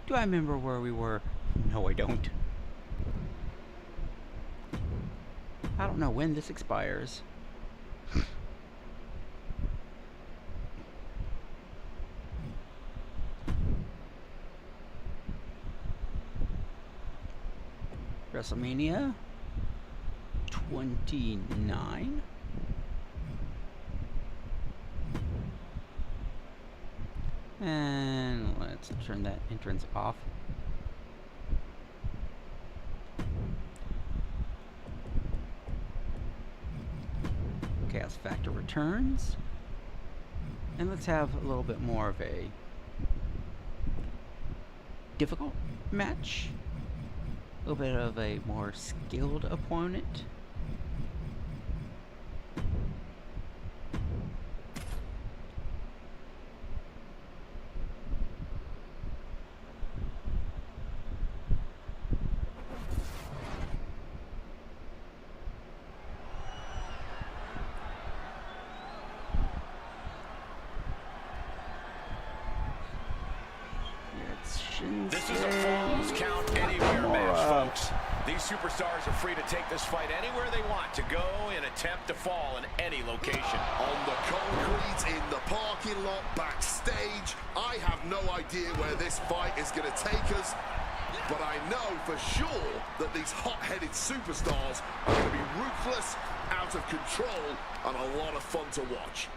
Do I remember where we were? No, I don't. I don't know when this expires. WrestleMania 29. And let's turn that entrance off. Chaos Factor returns. And let's have a little bit more of a difficult match. A little bit of a more skilled opponent. It's Shinsuke This is a Falls Count Anywhere match, Nakamura. folks. These superstars are free to take this fight anywhere they want to go and attempt to fall in any location. On the concrete, in the parking lot backstage. I have no idea where this fight is going to take us, but I know for sure that these hot-headed superstars are going to be ruthless, out of control, and a lot of fun to watch.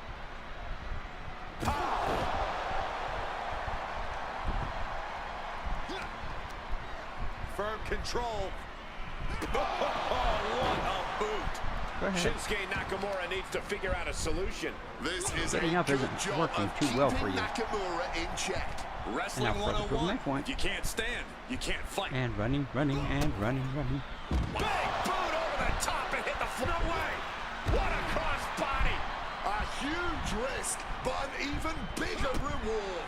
Firm control. Oh, what a boot. Go ahead. Shinsuke Nakamura needs to figure out a solution. This is a Getting up good isn't job working of too well for keeping you. Nakamura in check. Wrestling And now further prove 101. my point. You can't stand, you can't fight. And running, running, and running, running. Big boot over the top and hit the floor. No way. What a cross body. A huge risk, but an even bigger reward.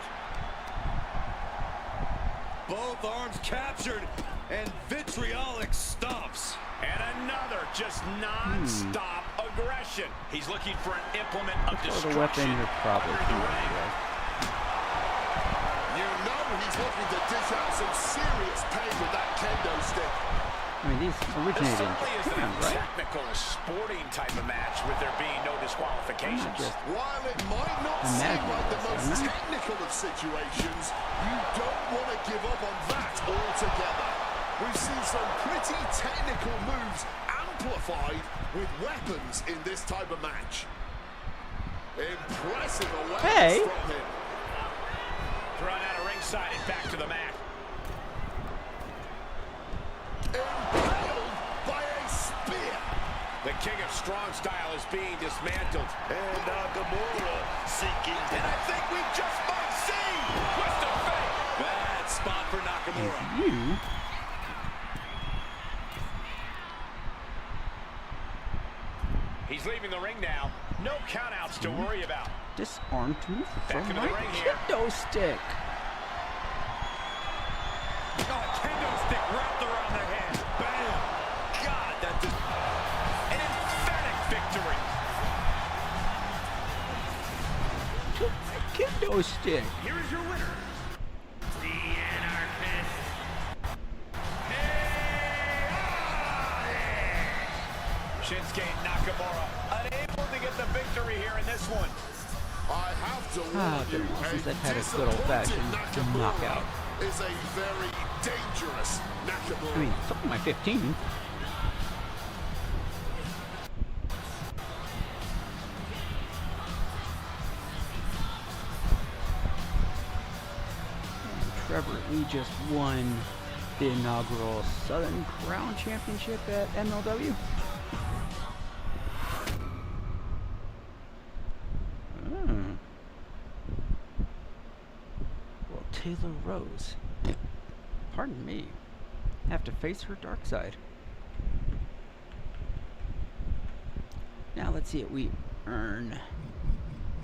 Both arms captured, and vitriolic stomps. And another just non-stop aggression. He's looking for an implement of For the destruction. weapon, you're probably under too the late, ring. guys. You know he's looking to dish out some serious pain with that kendo stick. I mean, these This originated in certainly is Japan, a right? technical sporting type of match with there being no disqualifications. Just While it might not seem imagine like the this, most isn't it? technical of situations, you don't want to give up on that altogether. We've seen some pretty technical moves amplified with weapons in this type of match. Impressive awareness Hey! from him. Thrown out of ringside and back to the mat. Impaled by a spear. The king of strong style is being dismantled. And Nakamura seeking And I think we just might see twist of fate. Bad spot for Nakamura. you He's leaving the ring now. No countouts to worry about. disarmed me Back from into my the ring here. kendo stick. Oh, kendo stick wrapped around the head. Bam! God, that did... An emphatic victory. Took my kendo stick. Here is your winner. The Anarchist. Shinsuke Nakamura unable to get the victory here in this one. I have to Ah, warn been you, a while since a I've had a good old-fashioned disappointed Nakamura knockout. is a very dangerous Nakamura. I mean, it's only my 15. And Trevor Lee just won the inaugural Southern Crown Championship at MLW. Well, Taylor Rose, pardon me, have to face her dark side. Now let's see what we earn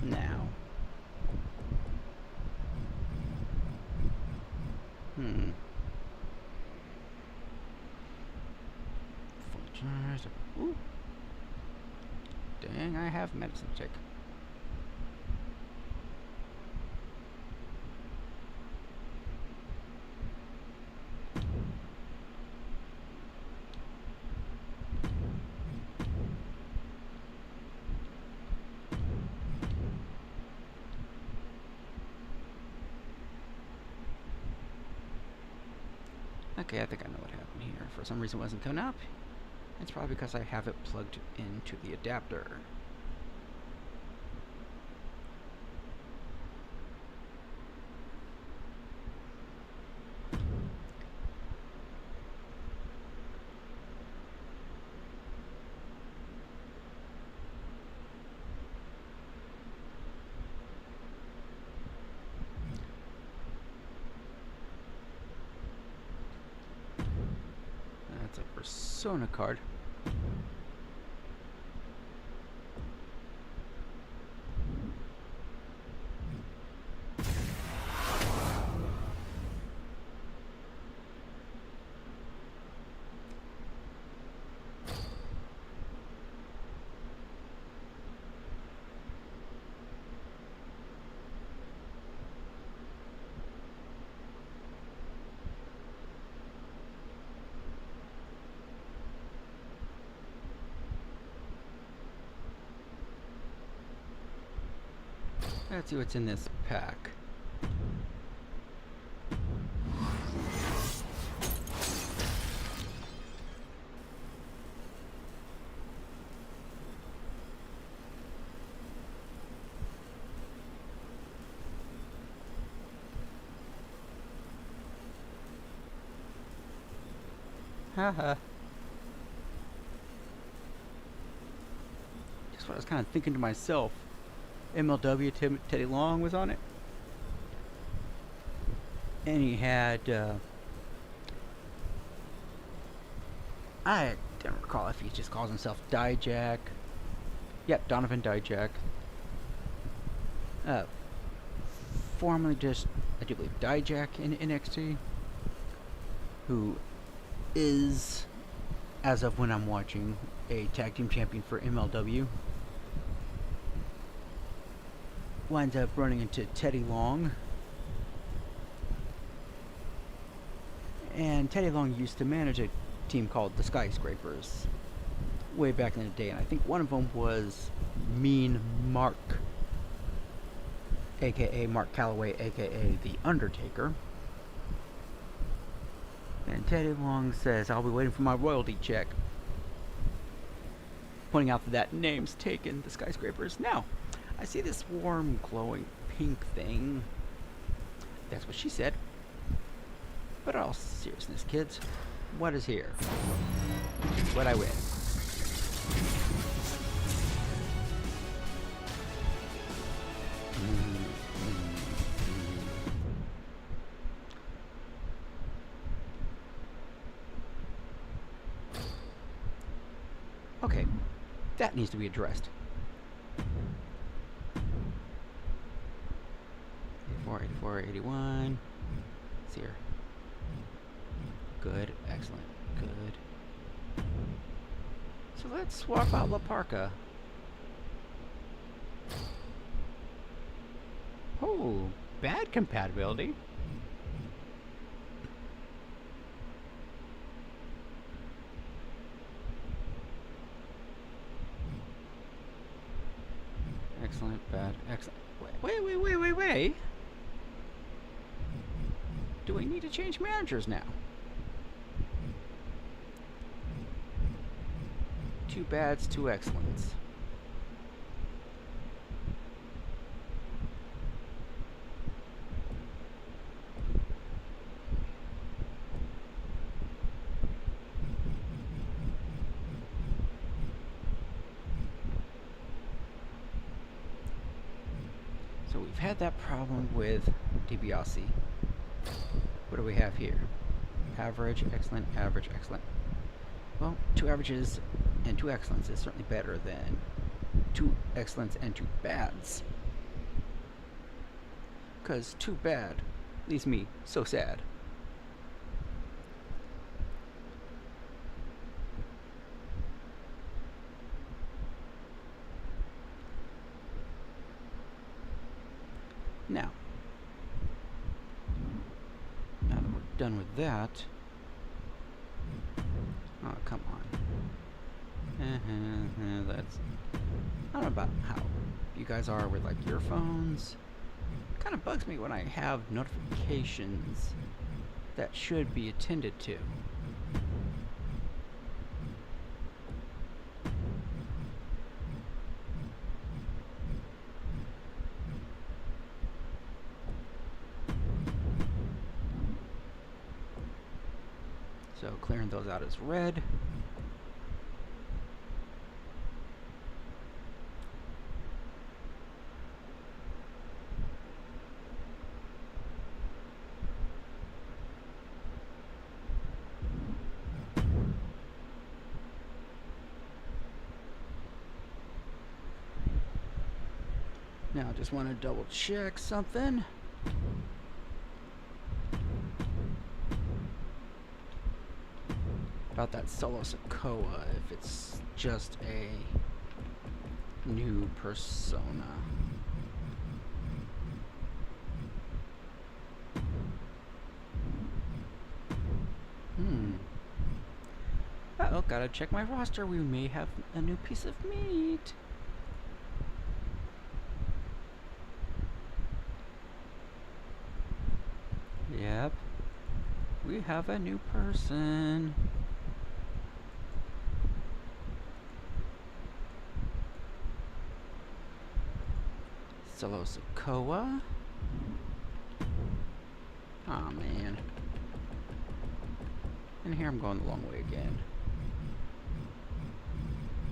now. Ooh. Dang, I have medicine check. Okay, I think I know what happened here. For some reason it wasn't coming up. It's probably because I have it plugged into the adapter. That's a Persona card. Let's see what's in this pack. Haha. Just what I was kind of thinking to myself. MLW Teddy Long was on it. And he had, I don't recall if he just calls himself Dijak. Yep, Donovan Dijak. Formerly just, I do believe, Dijak in NXT. Who is, as of when I'm watching, a tag team champion for MLW. Winds up running into Teddy Long. And Teddy Long used to manage a team called the Skyscrapers way back in the day, and I think one of them was Mean Mark, aka Mark Calloway, aka The Undertaker. And Teddy Long says, "I'll be waiting for my royalty check." Pointing out that that name's taken, the Skyscrapers. Now, I see this warm, glowing pink thing. That's what she said. But in all seriousness, kids, what is here? What I win. Okay, that needs to be addressed. 84, 84, 81. It's here. Good, excellent, good. So let's swap out La Parka. Oh, bad compatibility. Excellent, bad, excellent. Wait. Do we need to change managers now? Two bads, two excellents. So we've had that problem with DiBiase. What do we have here? Average, excellent, average, excellent. Well, two averages and two excellents is certainly better than two excellents and two bads. Because too bad leaves me so sad. Now that we're done with that, oh, come on. That's, I don't know about how you guys are with like your phones. It kind of bugs me when I have notifications that should be attended to. So clearing those out as red. Now I just want to double check something. About that Solo Sikoa, if it's just a new persona. Uh-oh, gotta check my roster. We may have a new piece of meat. have a new person. Solo Sokoa. Aw, man. And here I'm going the long way again.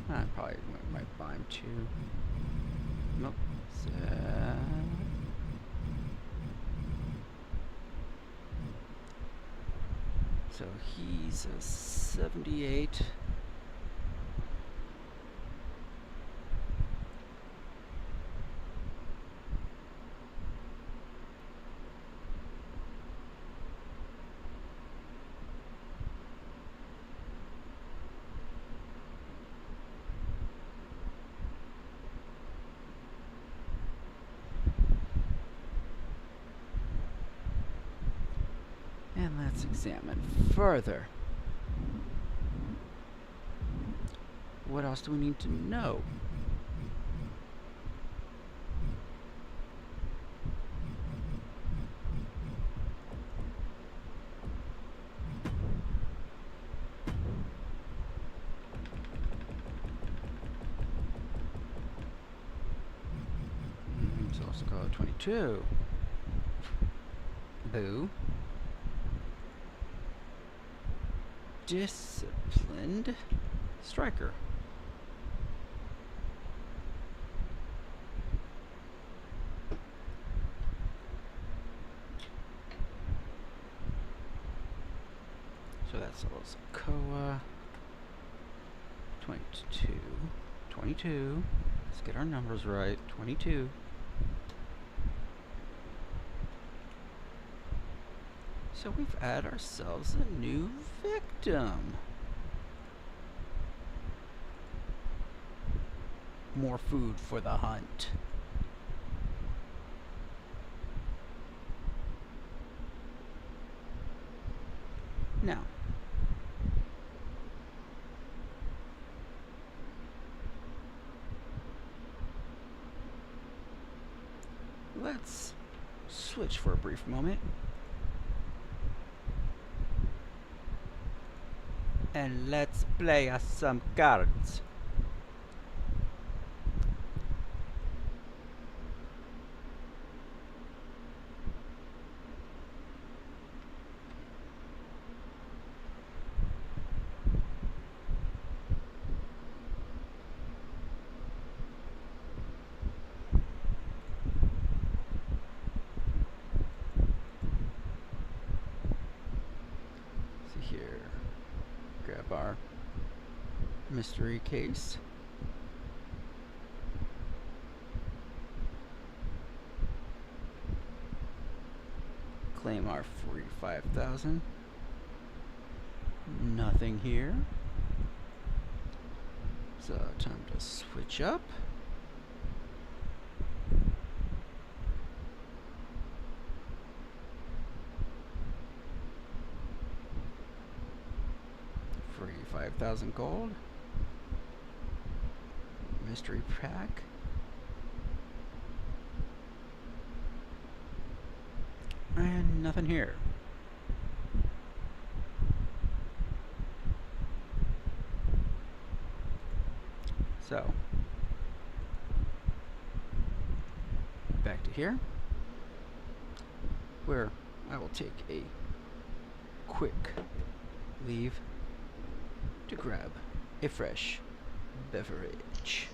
I probably might buy him too. Nope. So he's a 78. And let's examine further. What else do we need to know? So let's call it 22. Boo. Disciplined striker. So that's Koa. 22. 22. Let's get our numbers right. 22. So we've had ourselves a new victim. More food for the hunt. Now, let's switch for a brief moment. And let's play us some cards. See here. Grab our mystery case. Claim our 45,000. Nothing here. So time to switch up. Free 5,000 gold. Mystery pack. And nothing here. So, back to here, where I will take a quick leave to grab a fresh beverage.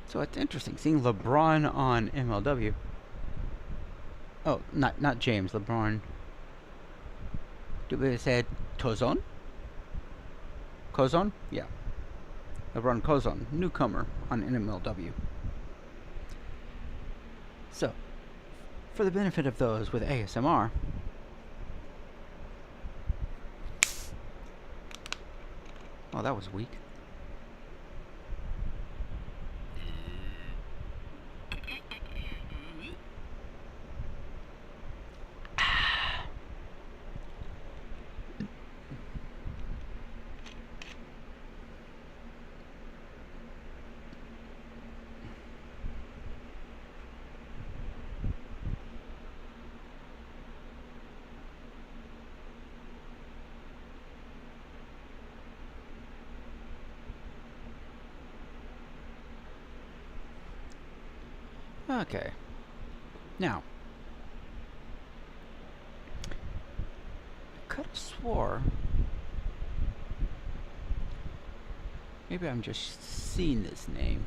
So it's interesting seeing LeBron on MLW. Oh, not James, LeBron. Do we say Tozon? Cozon? Yeah. LeBron Cozon, newcomer on MLW. So, for the benefit of those with ASMR, oh, that was weak. Okay. Now, I could have swore. Maybe I'm just seeing this name.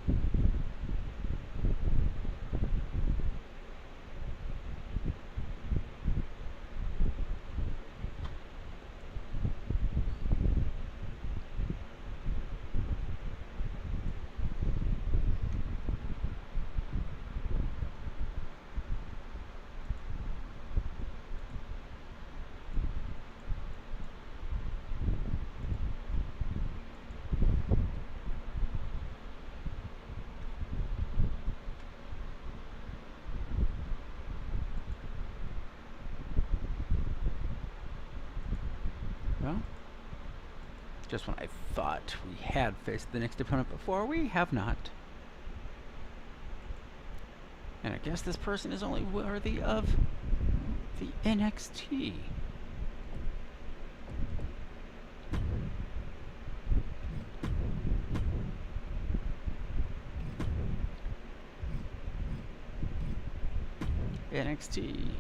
Well, just when I thought we had faced the next opponent before, we have not. And I guess this person is only worthy of the NXT. NXT.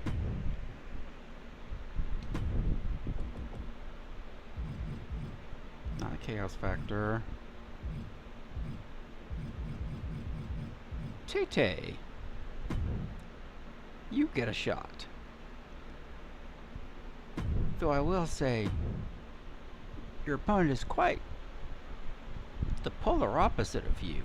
Not a Chaos Factor. Tay-Tay. You get a shot. Though I will say, your opponent is quite the polar opposite of you.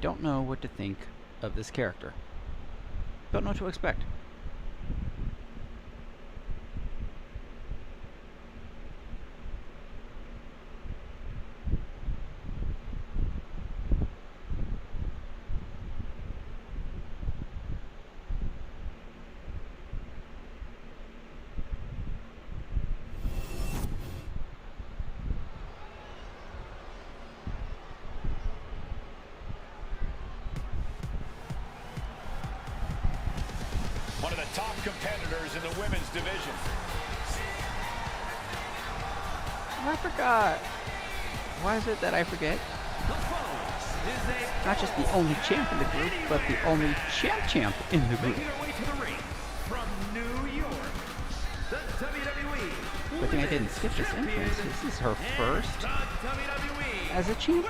Don't know what to think of this character. Don't know what to expect. One of the top competitors in the women's division. I forgot. Why is it that I forget? Not just the only champ in the group, but the only champ in the group. Making her way to the ring from New York, the WWE. Good thing I didn't skip this entrance. This is her first WWE as a champ.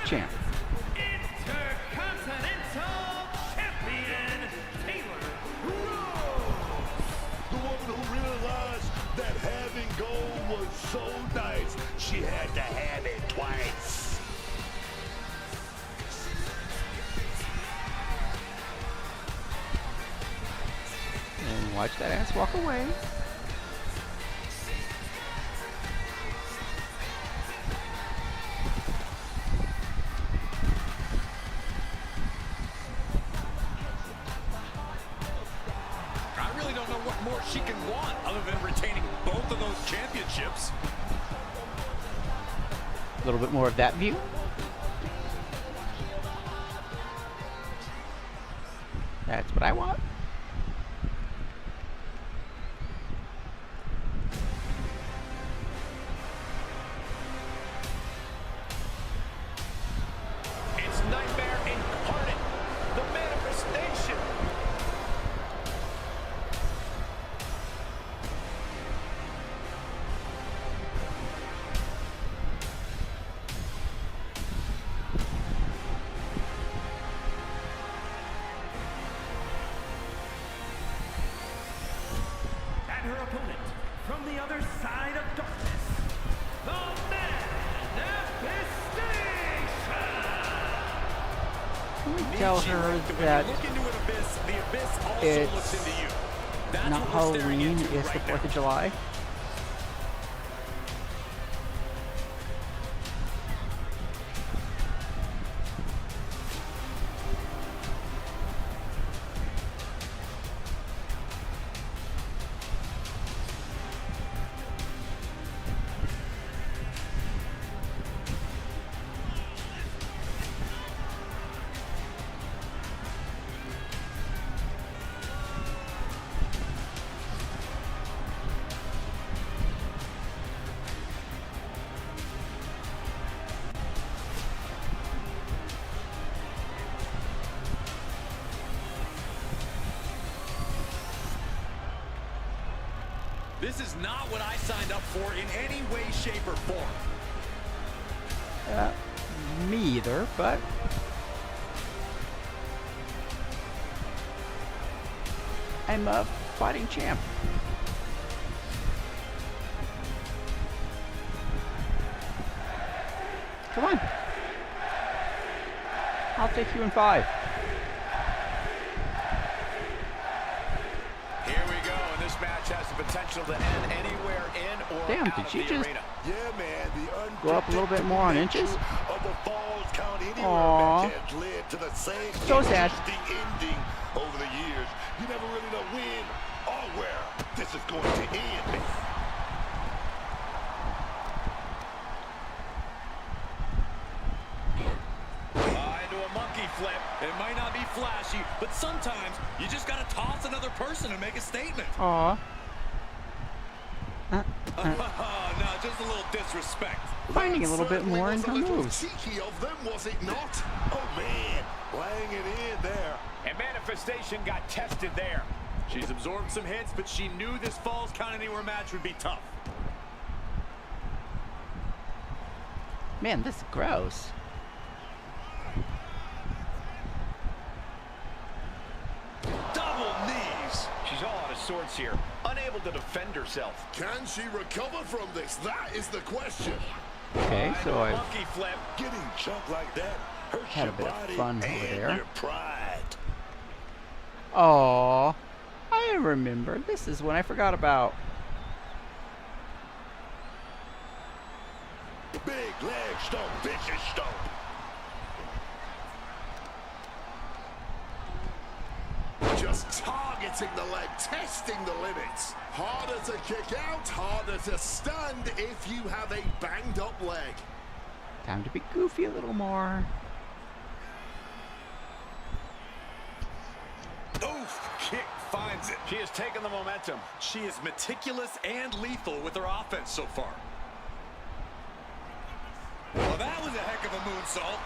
Intercontinental Champion Taylor Rose. The woman who realized that having gold was so nice, she had to have it twice. And watch that ass walk away. I really don't know what more she can want other than retaining both of those championships. A little bit more of that view. That's what I want. tell her that it's not Halloween, it's the 4th of July. This is not what I signed up for in any way, shape, or form. Me either, but I'm a fighting champ. Come on. I'll take you in 5. Here we go, and this match has the potential to end anywhere in or Damn, out did of she the just arena. Yeah, man, the go up a little bit more on inches? of the Falls Count Anywhere Aww. match has led to the same So sad. interesting ending over the years. You never really know when or where this is going to end. Into a monkey flip. It might not be flashy, but sometimes you just gotta toss another person and make a statement. Aw. No, just a little disrespect. Finding a little bit Certainly more in was her a little moves. cheeky of them, was it not? Oh, man, laying it in there. And Manifestation got tested there. She's absorbed some hits, but she knew this Falls Count Anywhere match would be tough. Man, this is gross. Double knees. She's all out of sorts here, unable to defend herself. Can she recover from this? That is the question. Okay, Into so a I've monkey flip. Getting chunked like that hurts Had a your bit of body fun over and there. your pride. Aw, I remember. This is one I forgot about. Big leg stomp, vicious stomp. Just targeting the leg, testing the limits. Harder to kick out, harder to stand if you have a banged up leg. Time to be goofy a little more. Oof, kick finds it. She has taken the momentum. She is meticulous and lethal with her offense so far. Well, that was a heck of a moonsault.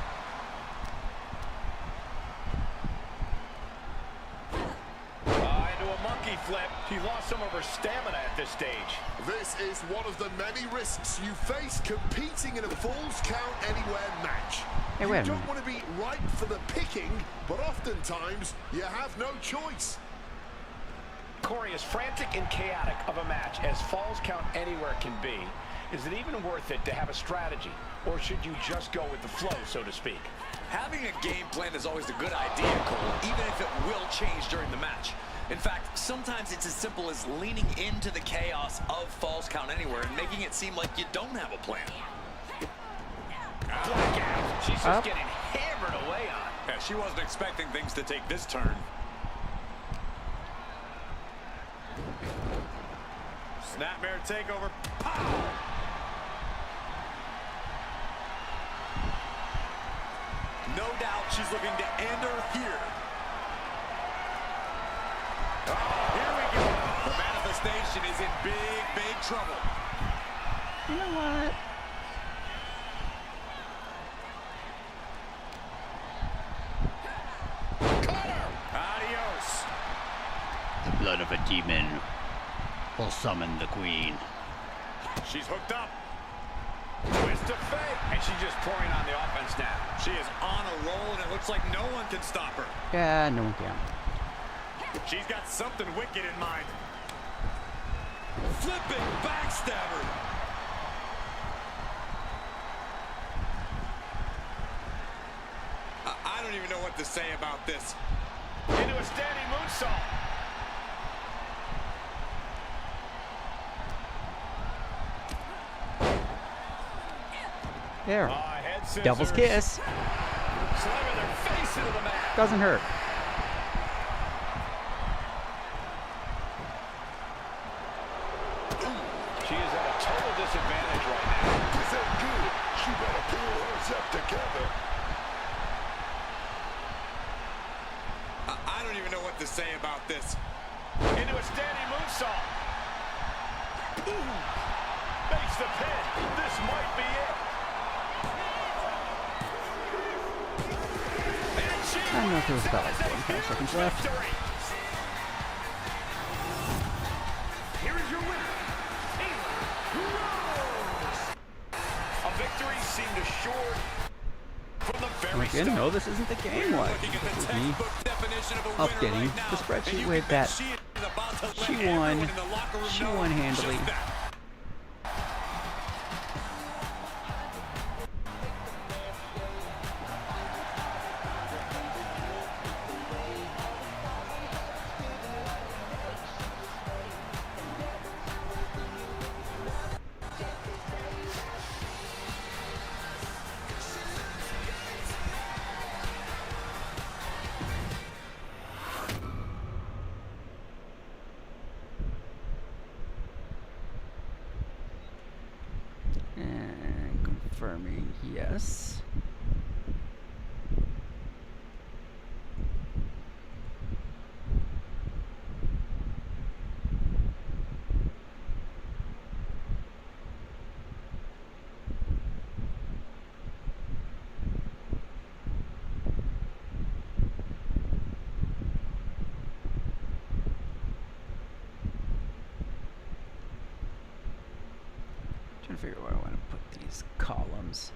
Into a monkey flip. She lost some of her stamina at this stage. This is one of the many risks you face competing in a Falls Count Anywhere match. Hey, You wait a don't minute. want to be ripe for the picking, but oftentimes you have no choice. Corey, as frantic and chaotic of a match as Falls Count Anywhere can be, is it even worth it to have a strategy? Or should you just go with the flow, so to speak? Having a game plan is always a good idea, Cole, even if it will change during the match. In fact, sometimes it's as simple as leaning into the chaos of Falls Count Anywhere and making it seem like you don't have a plan. Blackout. She's just Up. getting hammered away on. Yeah, she wasn't expecting things to take this turn. Snapmare takeover. Pow! No doubt she's looking to end her here. Oh, here we go. The manifestation is in big, big trouble. You know what? Adios. The blood of a demon will summon the queen. She's hooked up. Twist of fate. And she's just pouring on the offense now. She is on a roll, and it looks like no one can stop her. Yeah, no one can. She's got something wicked in mind. Flipping backstabber. I don't even know what what to say about this. Into a standing moonsault. There. Head scissors. Devil's kiss. Slamming their face into the mat. Doesn't hurt. She is at a total disadvantage right now. This ain't good. She better pull herself together. I don't even know what to say about this. Into a standing moonsault. Ooh. Makes the pin. This might be it. And she I don't know if it was about like wins 45 a seconds huge left. victory. Here is your winner, a victory seemed assured from the very Again, start. no, this isn't the game one. Looking at the This is me textbook definition of a winner updating right now, the spreadsheet and you with can bet that. she is about to let She everyone won. in the locker room She know won handily. just that. And confirming yes. Trying to figure out where I want to put these columns.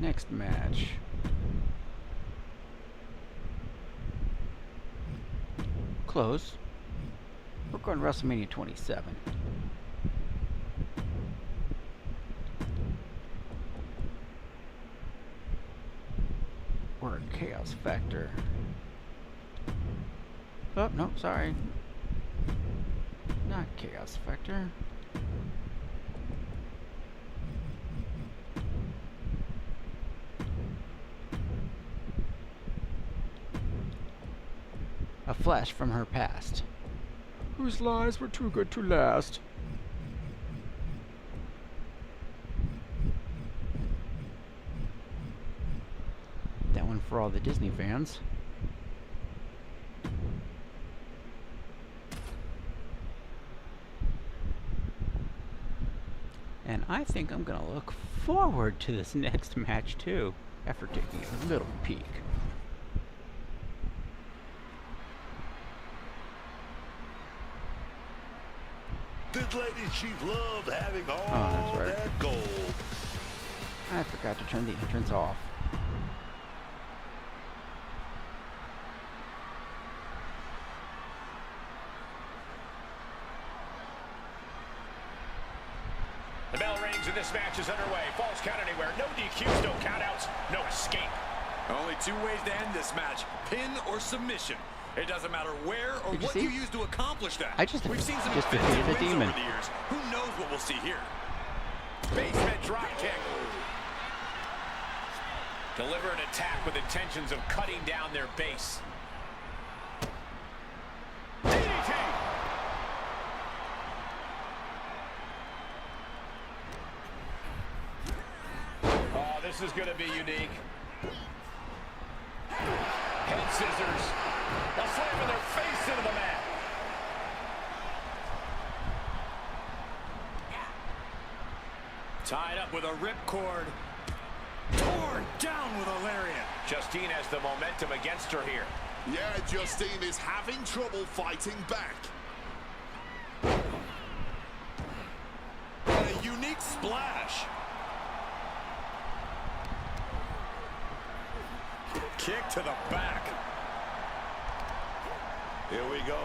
Next match. Close. We're going to WrestleMania 27. We're a Chaos Factor. Oh, no, sorry. Not Chaos Factor. A flash from her past. Whose lies were too good to last. That one for all the Disney fans. And I think I'm gonna look forward to this next match too, after taking a little peek. This lady, she loved having all that's right. that gold. I forgot to turn the entrance off. The bell rings and this match is underway. Falls count anywhere. No DQs, no countouts, no escape. Only two ways to end this match, pin or submission. It doesn't matter where or Did you what see? you use to accomplish that. We've seen some just defensive defeated a wins demon. over the years. Who knows what we'll see here? Basement drop kick. Deliver an attack with intentions of cutting down their base. DDT. Oh, this is going to be unique. Head scissors. A slam in their face into the mat. Tied up with a ripcord. Torn down with a lariat. Justine has the momentum against her here. Yeah, Justine is having trouble fighting back. And a unique splash. Kick to the back. Here we go.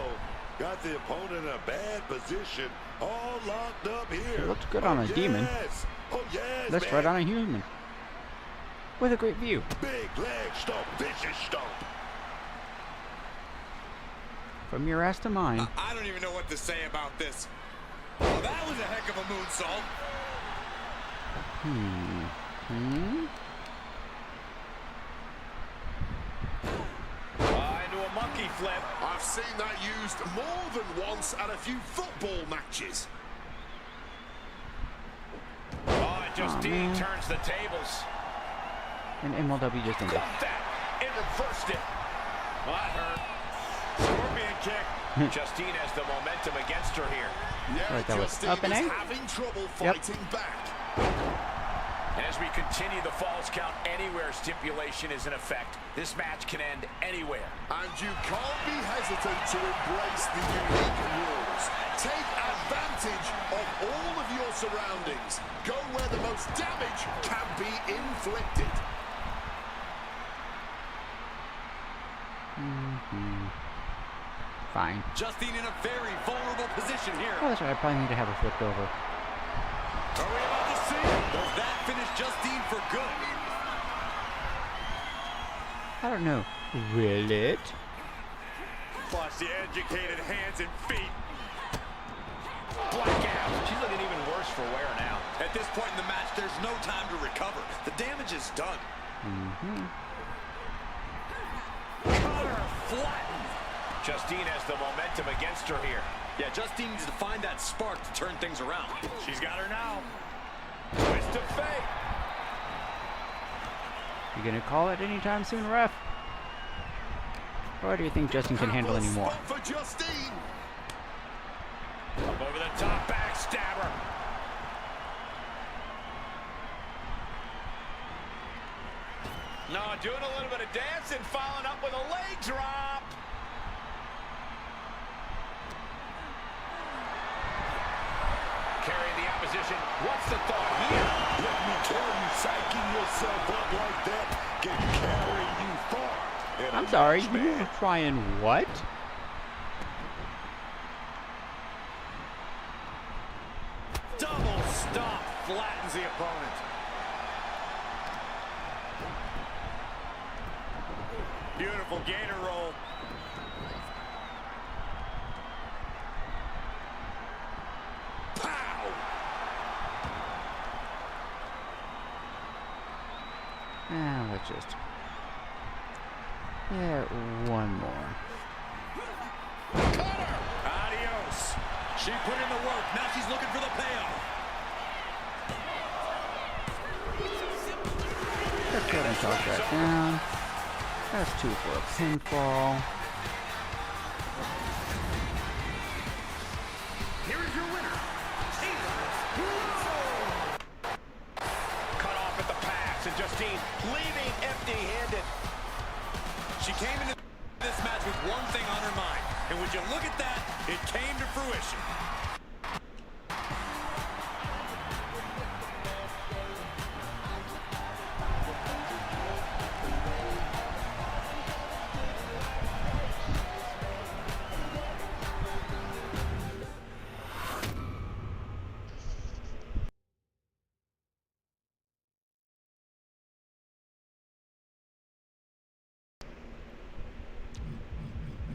Got the opponent in a bad position. All locked up here. It looked good on a demon. Oh, yes, Let's try it on a human. With a great view. Big leg stomp, vicious stomp. From your ass to mine. I don't even know what to say about this. Well, that was a heck of a moonsault. Into a monkey flip. I've seen that used more than once at a few football matches. Oh, and Justine turns the tables. And MLW just ended. Got that and reversed it. Well, that hurt. Scorpion kick. Justine has the momentum against her here. Yeah, Right, that was Justine up and is A? having trouble fighting back. And as we continue, the Falls Count Anywhere stipulation is in effect. This match can end anywhere. And you can't be hesitant to embrace the unique rules. Take advantage of all of your surroundings. Go where the most damage can be inflicted. Fine. Justine in a very vulnerable position here. Oh, that's right. I probably need to have her flipped over. Are we about to see? Does that finish Justine for good? I don't know. Will it? Watch the educated hands and feet. Blackout. She's looking even worse for wear now. At this point in the match, there's no time to recover. The damage is done. Cutter flattened. Justine has the momentum against her here. Yeah, Justine needs to find that spark to turn things around. She's got her now. Twist of fate. You gonna call it anytime soon, ref? Or do you think Justin can handle any more? Spot for Justine. Up over the top, backstabber. No, doing a little bit of dancing, following up with a leg drop. Carrying the opposition. What's the thought here? Let me tell you, psyching yourself up like that can carry you far. And I'm sorry, you were trying what? Double stop flattens the opponent. Beautiful gator roll. Pow! Let's just... Yeah, one more. Adios. She put in the work. Now she's looking for the payoff. Let's go ahead and toss that down. That's 2 for a pinfall. Here is your winner, Cut off at the pass, and Justine leaving empty-handed. She came into this match with one thing on her mind. And would you look at that, it came to fruition.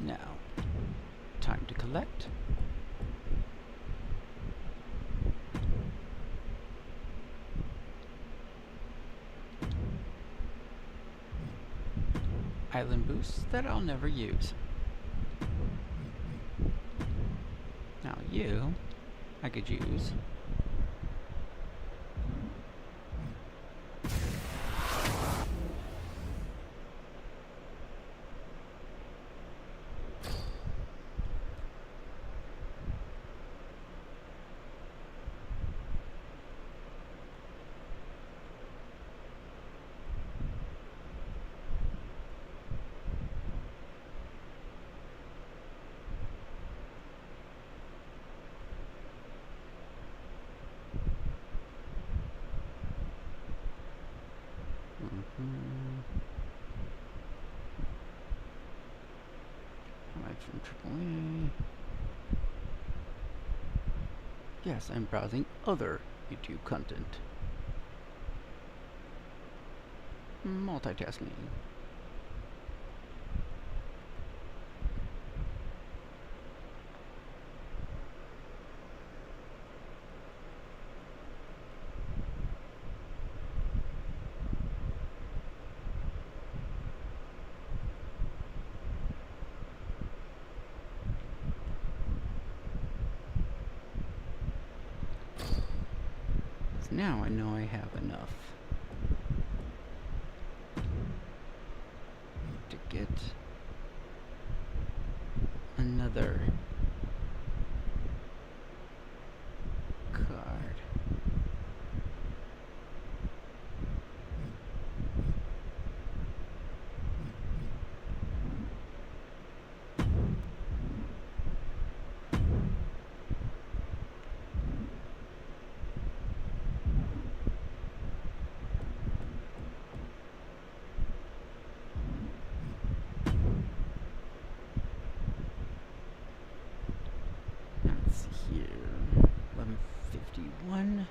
Now, time to collect. Island boosts that I'll never use. Now you, I could use. Right from AAA. Yes, I'm browsing other YouTube content. Multitasking. Now I know I have enough to get another card. Let's see here. 11:51.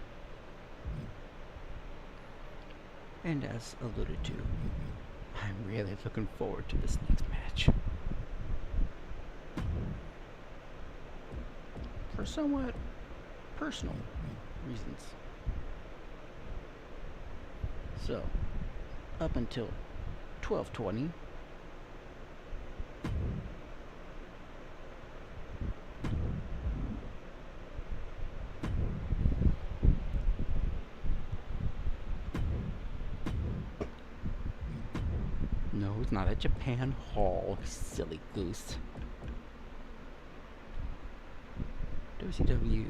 And as alluded to, I'm really looking forward to this next match. For somewhat personal reasons. So, up until 12:20. No, it's not at Japan Hall, silly goose. WCW.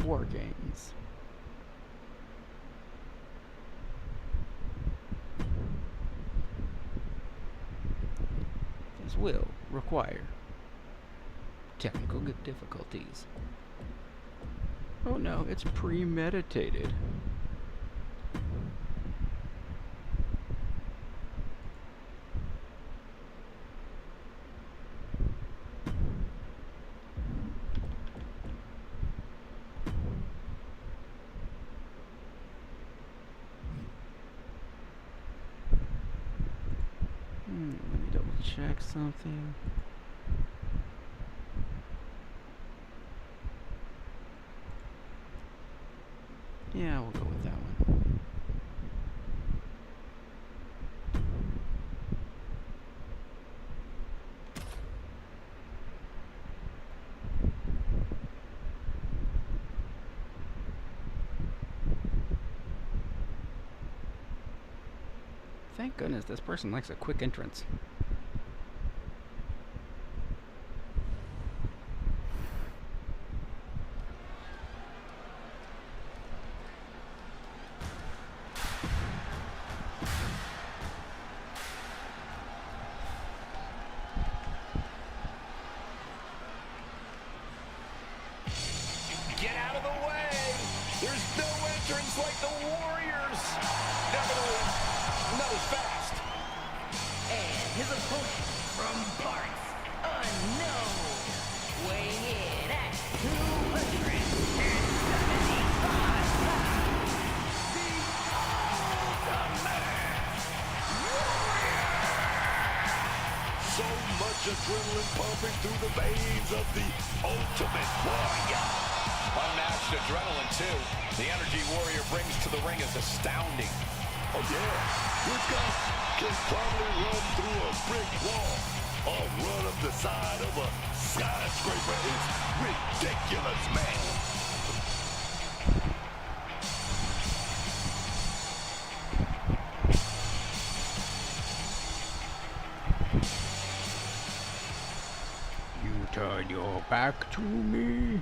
War Games. This will require technical difficulties. Oh no, it's premeditated. Let me double check something. Yeah, we'll go with that one. Thank goodness this person likes a quick entrance. Get out of the way! There's no entrance like the Warriors! Nevertheless, not as fast. And his opponent from parts unknown, weighing in at 275 pounds, the Ultimate So much adrenaline pumping through the veins of the Ultimate Warrior. Unmatched adrenaline, too. The energy Warrior brings to the ring is astounding. Oh yeah, this guy can probably run through a brick wall or run up the side of a skyscraper. It's ridiculous, man. You turn your back to me.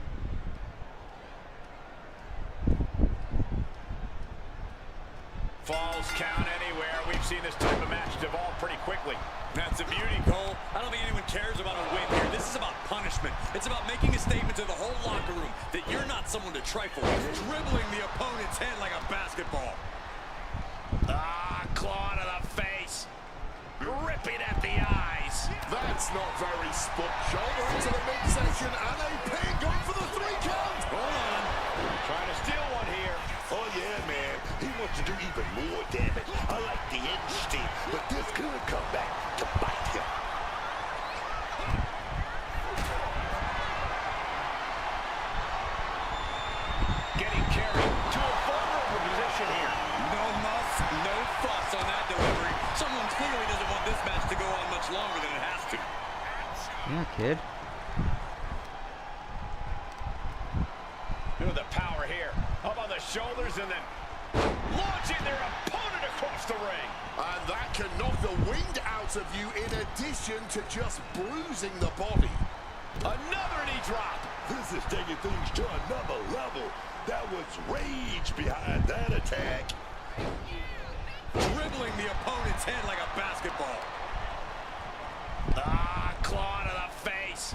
Falls count anywhere. We've seen this type of match devolve pretty quickly. That's a beauty, Cole. I don't think anyone cares about a win here. This is about punishment. It's about making a statement to the whole locker room that you're not someone to trifle with. Dribbling the opponent's head like a basketball. Ah, claw to the face. Ripping at the eyes. That's not very spot. Shoulder into the midsection and a pin going for the 3 count. Hold on. Trying to steal one here. Oh, yeah, man. He wants to do even more damage. I like the instinct, but this could come back to bite him. Getting carried to a vulnerable position here. No muss, no fuss on that delivery. Someone clearly doesn't want this match to go on much longer than it has to. Yeah, kid. Look at the power here. Up on the shoulders and then launching their opponent across the ring. And that can knock the wind out of you in addition to just bruising the body. Another knee drop. This is taking things to another level. That was rage behind that attack. Dribbling the opponent's head like a basketball. Ah, claw to the face.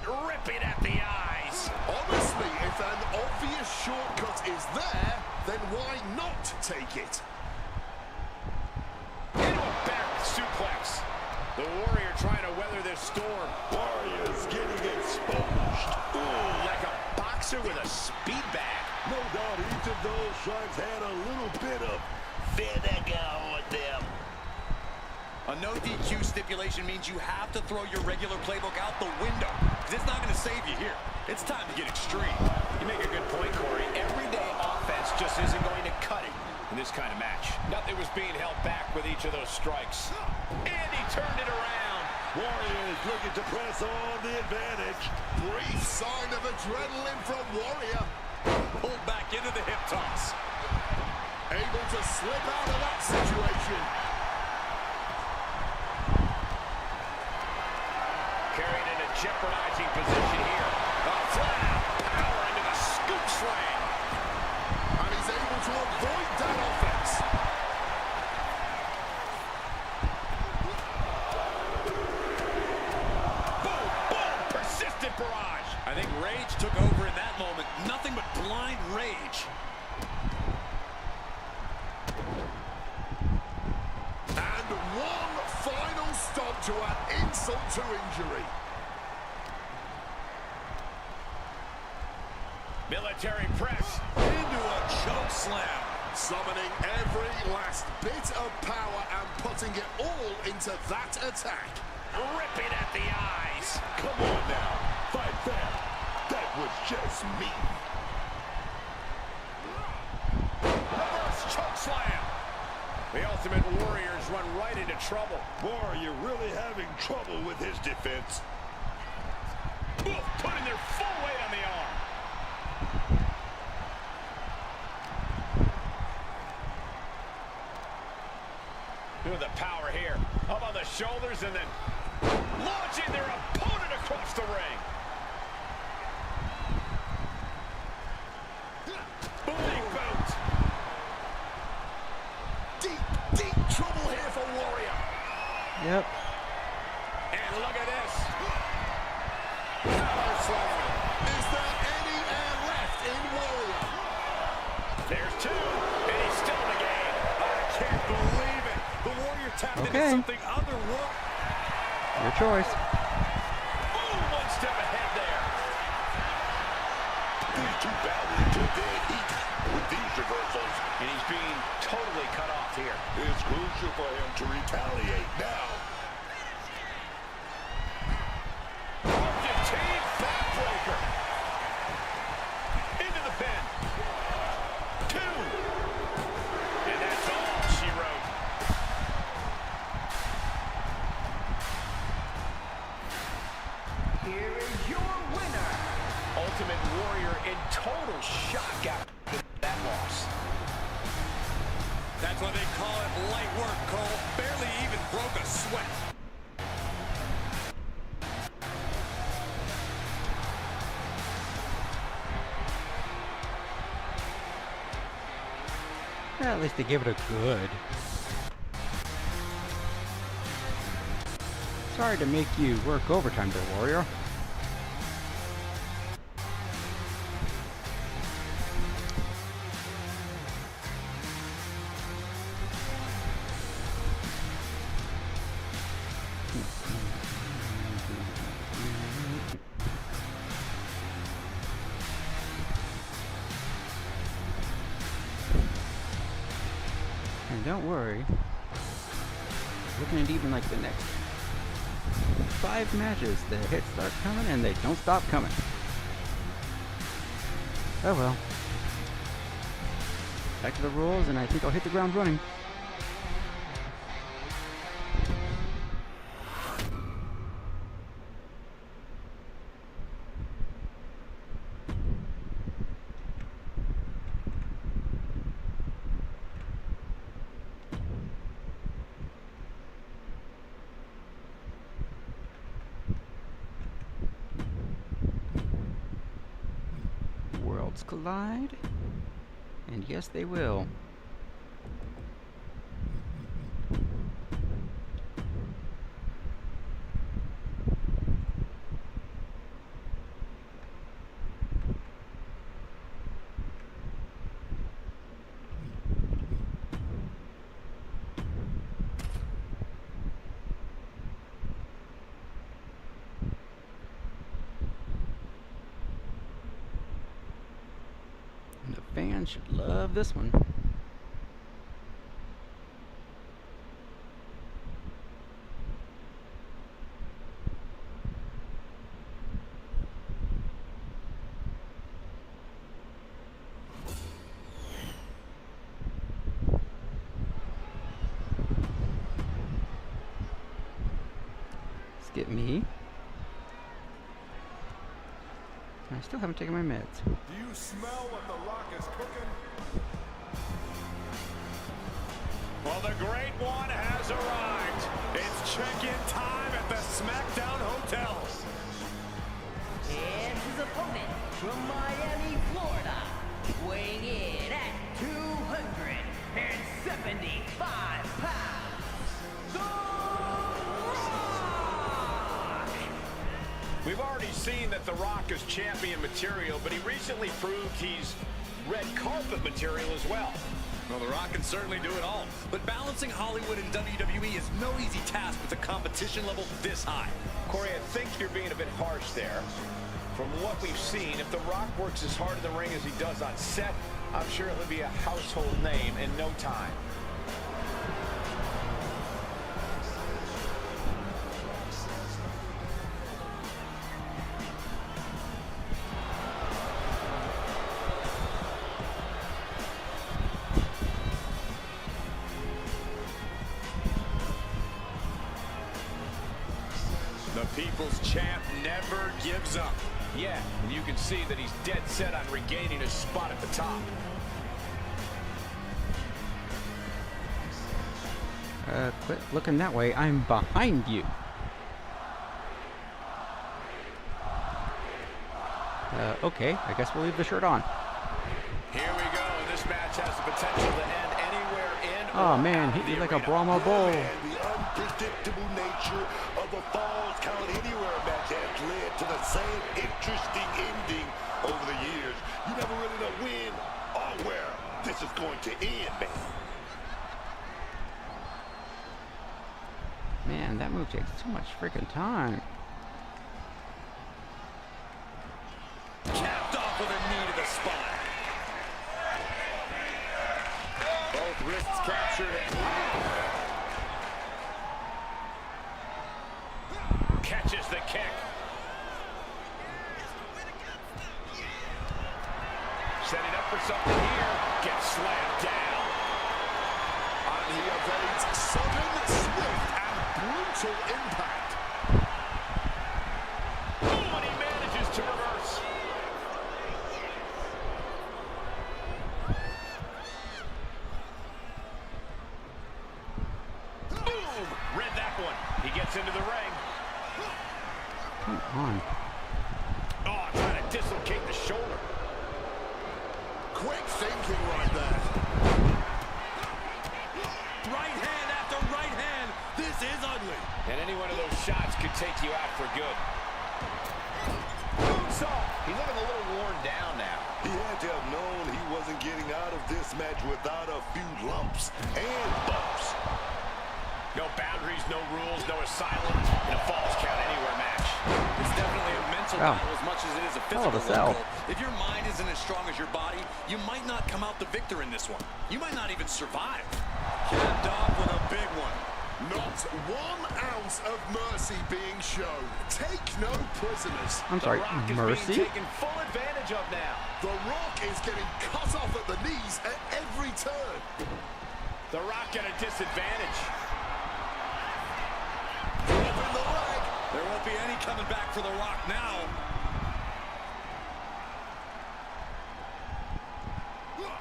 Ripping at the eyes. Honestly, if an obvious shortcut is there, then why not take it? Into a back suplex. The Warrior trying to weather this storm. Warriors getting exposed. Ooh, like a boxer with a speed bag. No doubt each of those strikes had a little bit of vinegar on them. A no DQ stipulation means you have to throw your regular playbook out the window. It's not going to save you here. It's time to get extreme. You make a good point, Corey. Everyday offense just isn't going to cut it in this kind of match. Nothing was being held back with each of those strikes. And he turned it around. Warriors looking to press on the advantage. Brief sign of adrenaline from Warrior. Pulled back into the hip toss. Able to slip out of that situation. Carried in a jeopardizing position here. Flat out power into the scoop slam. And he's able to avoid that offense. Boom, boom, persistent barrage. I think rage took over in that moment. Nothing but blind rage. And one final stop to add insult to injury. Military press. Into a choke slam. Summoning every last bit of power and putting it all into that attack. Ripping at the eyes. Come on now, fight fair. That was just me. Reverse choke slam. The Ultimate Warriors run right into trouble. Warrior really having trouble with his defense. Ooh, putting their full weight on the arm. Doing the power here. Up on the shoulders and then launching their opponent across the ring. Big boot. Deep trouble here for Warrior. Yep. And look at this. Power slam. Is there any air left in Warrior? There's two, and he's still in the game. I can't believe it. The Warrior tapped into Okay. something otherworldly. Your choice. Ooh, one step ahead there. These two battling to dead heat with these reversals. And he's being totally cut off here. It's crucial for him to retaliate now. Justine backbreaker. Into the pin. Two. And that's all she wrote. Here is your winner. Ultimate Warrior in total shock after that loss. That's why they call it light work, Cole. Barely even broke a sweat. Yeah, at least they gave it a good. Sorry to make you work overtime there, Warrior. And don't worry, looking at even like the next 5 matches, the hits start coming and they don't stop coming. Oh well. Back to the rules, and I think I'll hit the ground running. Worlds collide, and yes, they will. The fans should love this one. Skip me. I still haven't taken my meds. Do you smell what The Rock is cooking? Well, the Great One has arrived. It's check-in time at the SmackDown Hotel. And his opponent from Miami, Florida, weighing in at 275 pounds, The Rock! We've already seen that The Rock is champion material, but he recently proved he's red carpet material as well. Well, The Rock can certainly do it all, but balancing Hollywood and WWE is no easy task with a competition level this high. Corey, I think you're being a bit harsh there. From what we've seen, if The Rock works as hard in the ring as he does on set, I'm sure he'll be a household name in no time. The People's Champ never gives up. Yeah, and you can see that he's dead set on regaining his spot at the top. Quit looking that way. I'm behind you. Okay, I guess we'll leave the shirt on. Here we go. This match has the potential to end anywhere in. Oh man, hit you like a Brahma bull. And the unpredictable nature of a Falls Count Anywhere match has led to the same interesting ending over the years. You never really know when or where this is going to end, man. Man, that move takes so much freaking time. Capped off with a knee to the spine. Both wrists captured. Catches the kick. Setting up for something here. Gets slammed down. And he evades sudden, swift, and brutal impact. Boom, and he manages to reverse. Boom! Read that one. He gets into the ring. Come on. Oh, trying to dislocate the shoulder. Quick thinking right there. This is ugly. And any one of those shots could take you out for good. Moonsault. He's looking a little worn down now. He had to have known he wasn't getting out of this match without a few lumps and bumps. No boundaries, no rules, no asylum in a Falls Count Anywhere match. It's definitely a mental battle as much as it is a Hell of physical a sell. one. If your mind isn't as strong as your body, you might not come out the victor in this one. You might not even survive. Capped off with a big one. Not 1 ounce of mercy being shown. Take no prisoners. I'm sorry, The Rock is mercy? being taken full advantage of now. The Rock is getting cut off at the knees at every turn. The Rock at a disadvantage. Dropping the leg. There won't be any coming back for The Rock now.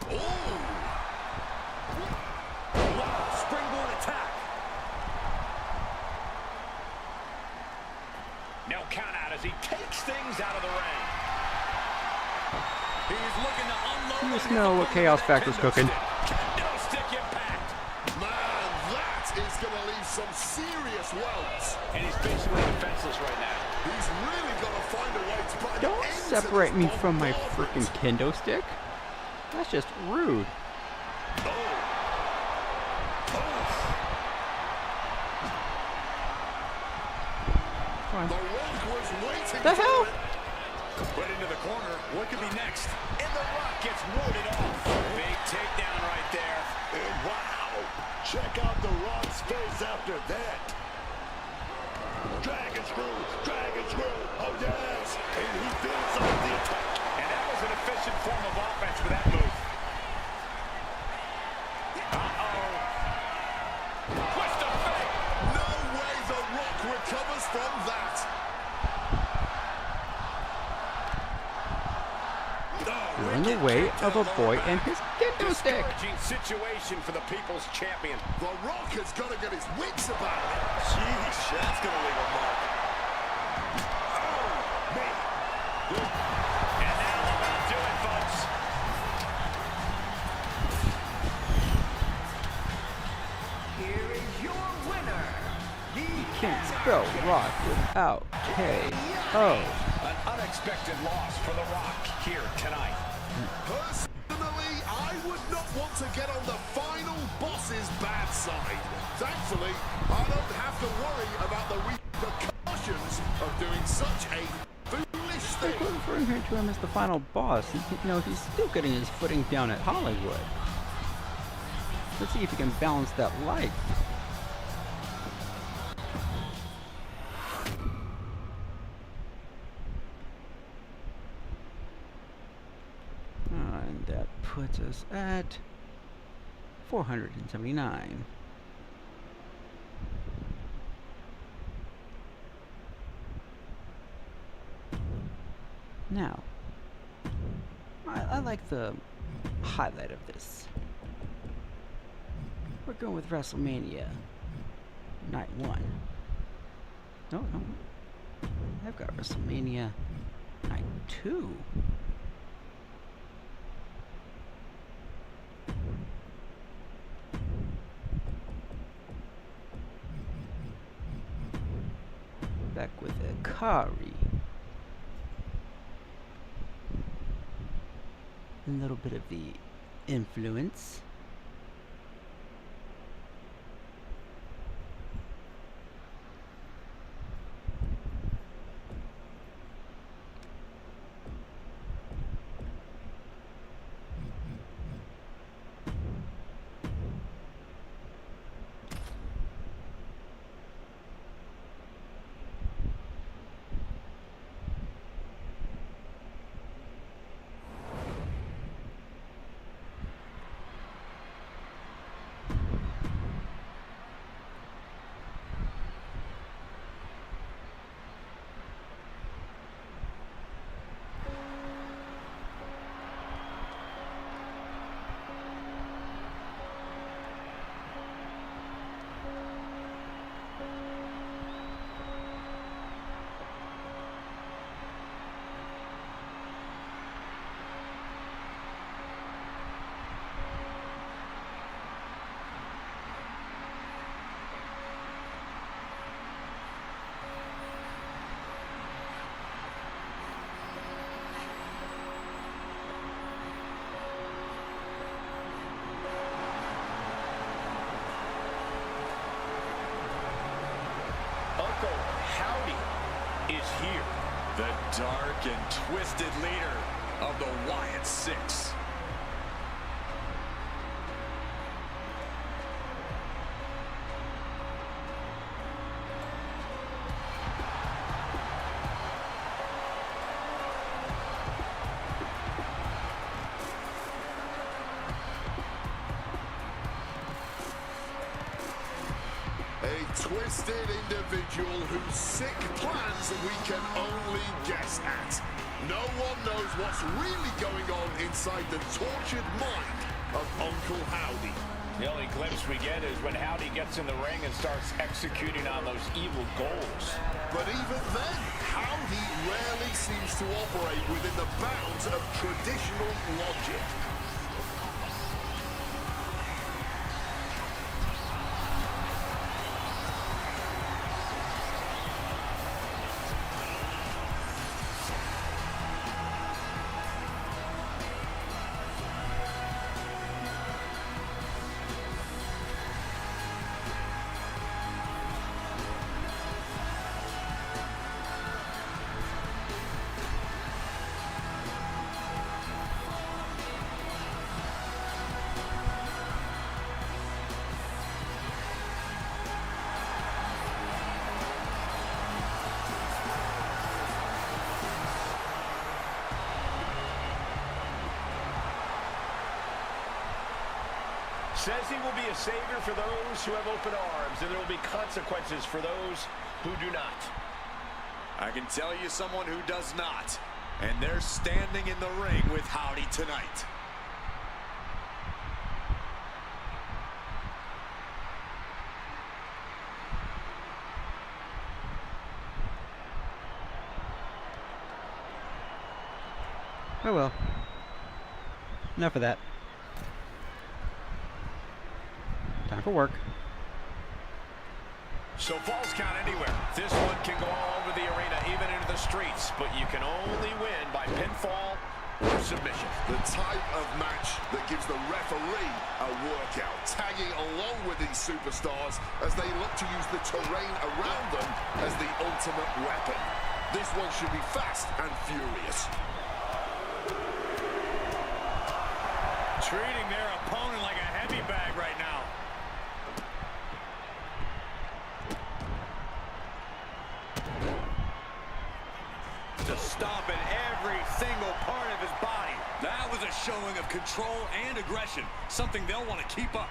Ooh. Wow, springboard attack. No count out as he takes things out of the ring. He's looking to unload. You just know what Chaos Factor's cooking. Kendo stick impact. Man, that is going to leave some serious welts. And he's basically defenseless right now. He's really got to find a way to put an Don't end to separate this me from my bombardment. freaking kendo stick. That's just rude. Fine. The Rock was waiting The for hell? it. Right into the corner. What could be next? And the Rock gets warded off. Big takedown right there. And wow, check out the Rock's face after that. Dragon screw, dragon screw. Oh yes, and he fills up the attack. And that was an efficient form of offense with that move. Uh-oh. Twist of fate. No way the Rock recovers from that. You're in the way of a boy and his kendo stick. Discouraging situation for the People's Champion. The Rock has got to get his wits about it. Sheesh, that's gonna leave a mark. And now we're going to do it, folks. Here is your winner, Can't spell rock without K-O. An unexpected loss for The Rock here tonight. Personally, I would not want to get on the final boss's bad side. Thankfully, I don't have to worry about the repercussions of doing such a foolish Like, thing. we're referring here to him as the final boss. He's still getting his footing down at Hollywood. Let's see if he can balance that life. And that puts us at 479. Now, I like the highlight of this. We're going with WrestleMania Night 1. No. I've got WrestleMania Night 2. Back with Akari. A little bit of the influence. dark and twisted leader of the Wyatt Six. A twisted individual whose sick plans we can only guess at. No one knows what's really going on inside the tortured mind of Uncle Howdy. The only glimpse we get is when Howdy gets in the ring and starts executing on those evil goals. But even then, Howdy rarely seems to operate within the bounds of traditional logic. Says he will be a savior for those who have open arms, and there will be consequences for those who do not. I can tell you someone who does not, and they're standing in the ring with Howdy tonight. Oh well. Enough of that. Time for work. So falls count anywhere. This one can go all over the arena, even into the streets, but you can only win by pinfall or submission. The type of match that gives the referee a workout, tagging along with these superstars as they look to use the terrain around them as the ultimate weapon. This one should be fast and furious. Treating their opponent like a heavy bag right now. Just stomping every single part of his body. That was a showing of control and aggression, something they'll want to keep up.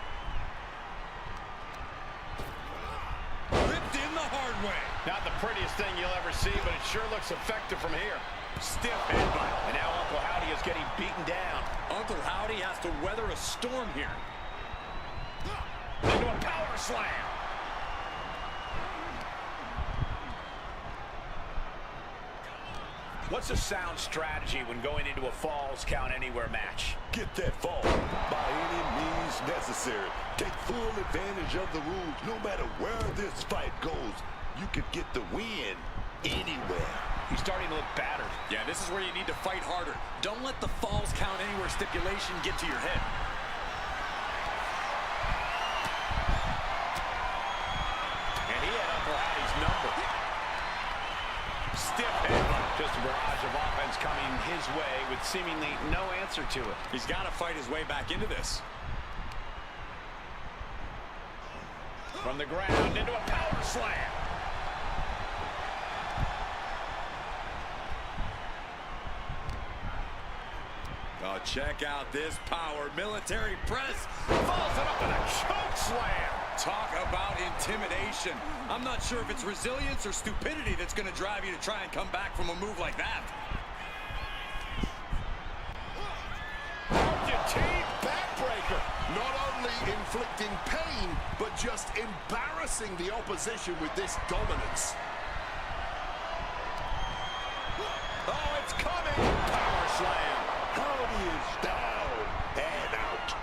Ripped in the hard way. Not the prettiest thing you'll ever see, but it sure looks effective from here. Stiff headbutt. And now Uncle Howdy is getting beaten down. Uncle Howdy has to weather a storm here. Into a power slam. What's a sound strategy when going into a Falls Count Anywhere match? Get that fall by any means necessary. Take full advantage of the rules. No matter where this fight goes, you could get the win anywhere. He's starting to look battered. Yeah, this is where you need to fight harder. Don't let the Falls Count Anywhere stipulation get to your head. And he had Uncle Howdy's number. Stiff headbutt. Just a barrage of offense coming his way with seemingly no answer to it. He's got to fight his way back into this. From the ground into a power slam. Oh, check out this power. Military press. Follows it up with a choke slam. Talk about intimidation. I'm not sure if it's resilience or stupidity that's going to drive you to try and come back from a move like that. Argentine backbreaker. Not only inflicting pain, but just embarrassing the opposition with this dominance. Oh, it's coming. Power slam. Howdy is down and out.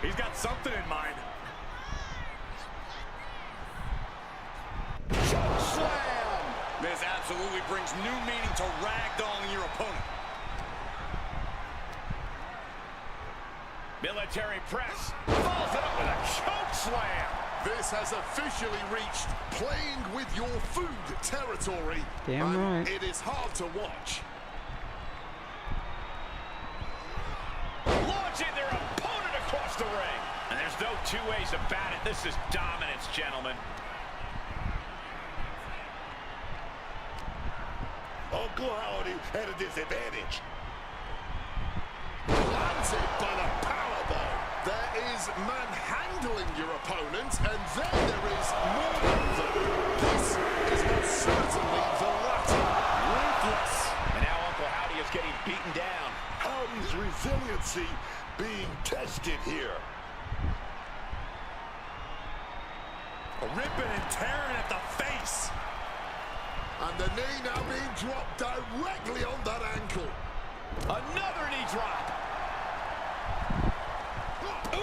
He's got something in mind. Choke slam. This absolutely brings new meaning to ragdolling your opponent. Military press. Follows it up with a choke slam. This has officially reached playing with your food territory. Damn and right. it is hard to watch. Launching their opponent across the ring. And there's no two ways about it. This is dominance, gentlemen. Uncle Howdy at a disadvantage. Planted by the powerbomb. There is manhandling your opponent, and then there is moreover. This is most certainly the latter. Ruthless. And now Uncle Howdy is getting beaten down. Howdy's resiliency being tested here. Ripping and tearing at the face. And the knee now being dropped directly on that ankle. Another knee drop. Ooh.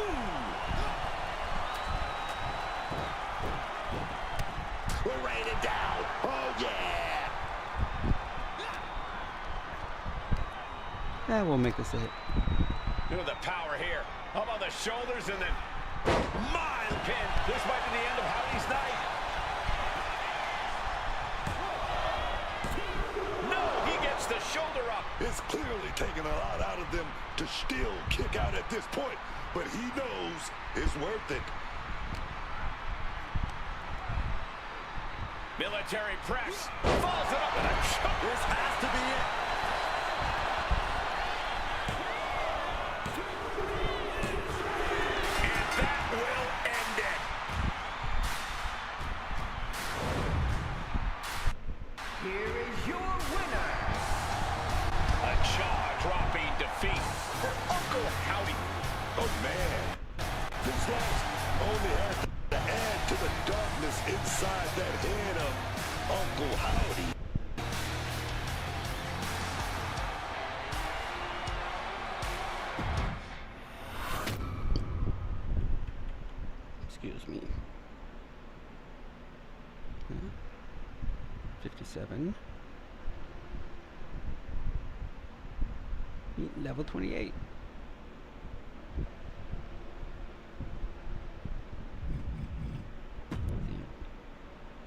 We're raining down. Oh, yeah. That will make this a hit. Look at the power here. Up on the shoulders and then mild pin. This might be the end of Howdy's night. No, he gets the shoulder up. It's clearly taking a lot out of them to still kick out at this point, but he knows it's worth it. Military press. Follows it up with a choke. This has to be it. And that will end it. Here is your winner. A jaw-dropping defeat for Uncle Howdy. Oh, man. This loss only has to add to the darkness inside that head of Uncle Howdy. Excuse me. 57. Level 28.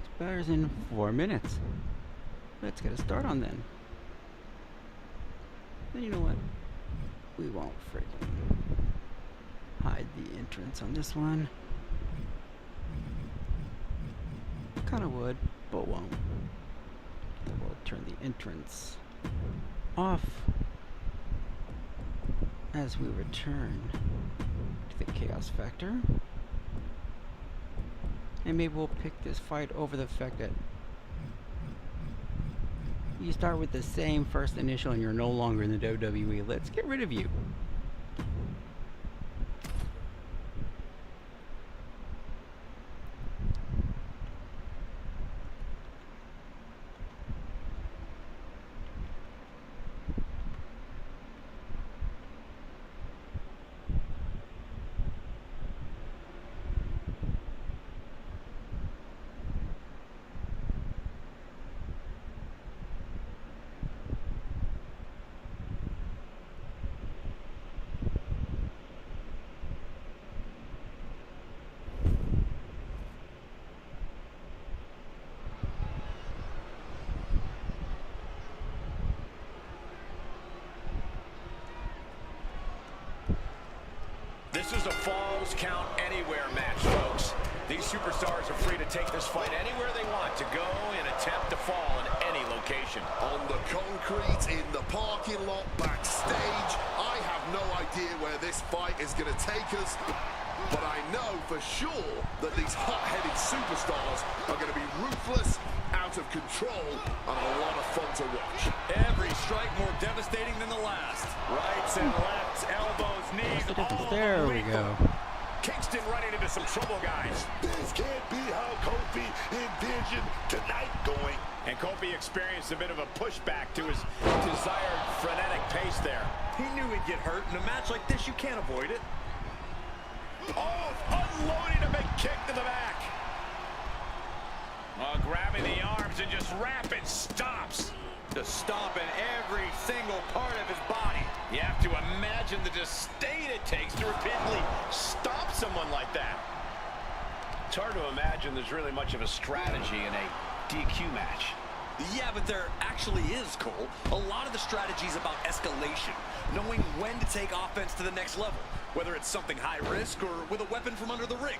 Expires in 4 minutes. Let's get a start on then. Then you know what? We won't freaking hide the entrance on this one. Kinda would, but won't. Then we'll turn the entrance off as we return to the Chaos Factor. And maybe we'll pick this fight over the fact that you start with the same first initial and you're no longer in the WWE. Let's get rid of you. This is a Falls Count Anywhere match, folks. These superstars are free to take this fight anywhere they want to go and attempt to fall in any location. On the concrete, in the parking lot, backstage. I have no idea where this fight is going to take us, but I know for sure that these hot-headed superstars are going to be ruthless, out of control, and a lot of fun to watch. Every strike more devastating than the last. Rights and lefts, elbows, knees, all There we go. Kingston running into some trouble, guys. This can't be how Kofi envisioned tonight going. And Kofi experienced a bit of a pushback to his desired frenetic pace there. He knew he'd get hurt. In a match like this, you can't avoid it. Oh, unloading a big kick to the back. Grabbing the arms and just rapid stops. To stop in every single part of his body. You have to imagine the disdain it takes to repeatedly stop someone like that. It's hard to imagine there's really much of a strategy in a DQ match. Yeah, but there actually is, Cole. A lot of the strategy is about escalation, knowing when to take offense to the next level, whether it's something high risk or with a weapon from under the ring.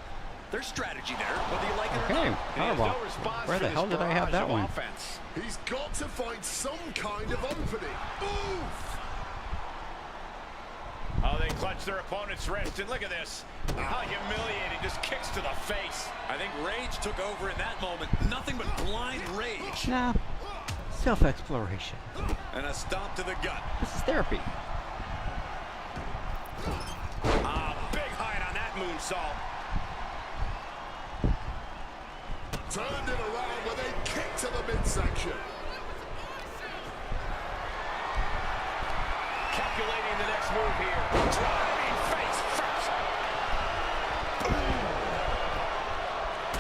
There's strategy there, whether you like it or not. Powerbomb. Where the hell did I have that one? Offense. He's got to find some kind of opening. Oof! Oh, they clutch their opponent's wrist, and look at this. How humiliating, just kicks to the face. I think rage took over in that moment. Nothing but blind rage. Nah. Self-exploration. And a stomp to the gut. This is therapy. Big height on that moonsault. Turned it around with a kick to the midsection. Calculating the next move here. Driving face first.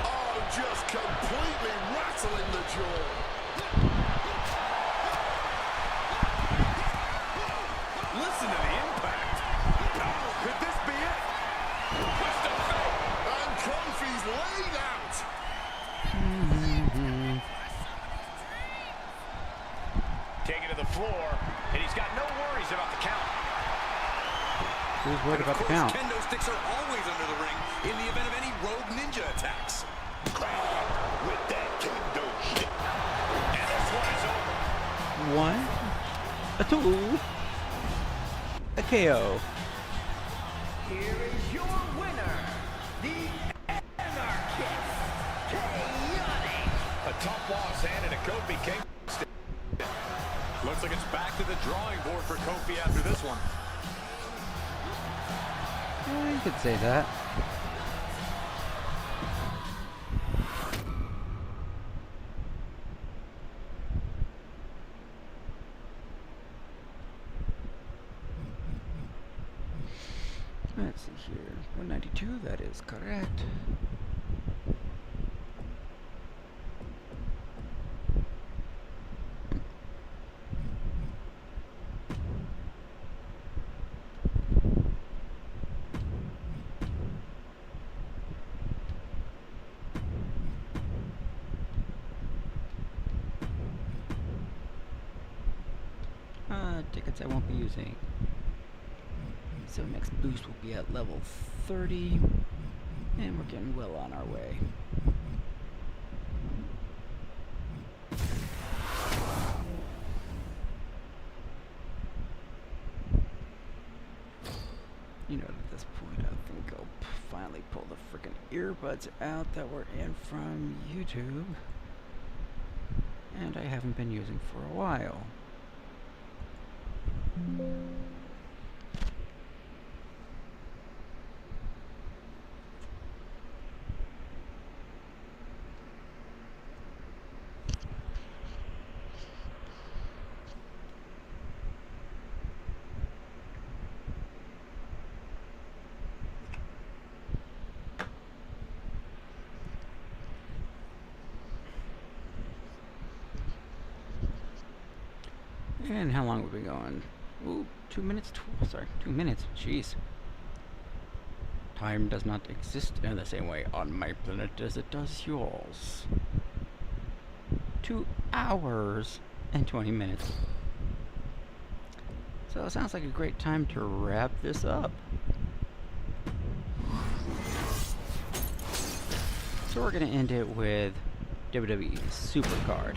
Oh, just completely rattling the jaw. Listen to the impact. Oh, could this be it? Twist of fate. And Kofi's laid out. Taken to the floor, and he's got no worries about the count. Who's worried about the Of count? course, kendo sticks are always under the ring in the event of any rogue ninja attacks. With that kendo shit. And this one is over. One, a two, a KO. Here is your winner, the Anarchist, Chaotic. A tough loss handed to Kofi Kingston. Looks like it's back to the drawing board for Kofi after this one. Yeah, you could say that. Let's see here. 192, that is correct. Tickets I won't be using. So next boost will be at level 30, and we're getting well on our way. You know, at this point, I think I'll finally pull the frickin' earbuds out that were in from YouTube, and I haven't been using for a while. And how long have we been going? Ooh, 2 minutes. 2 minutes. Jeez. Time does not exist in the same way on my planet as it does yours. 2 hours and 20 minutes. So it sounds like a great time to wrap this up. So we're going to end it with WWE SuperCard.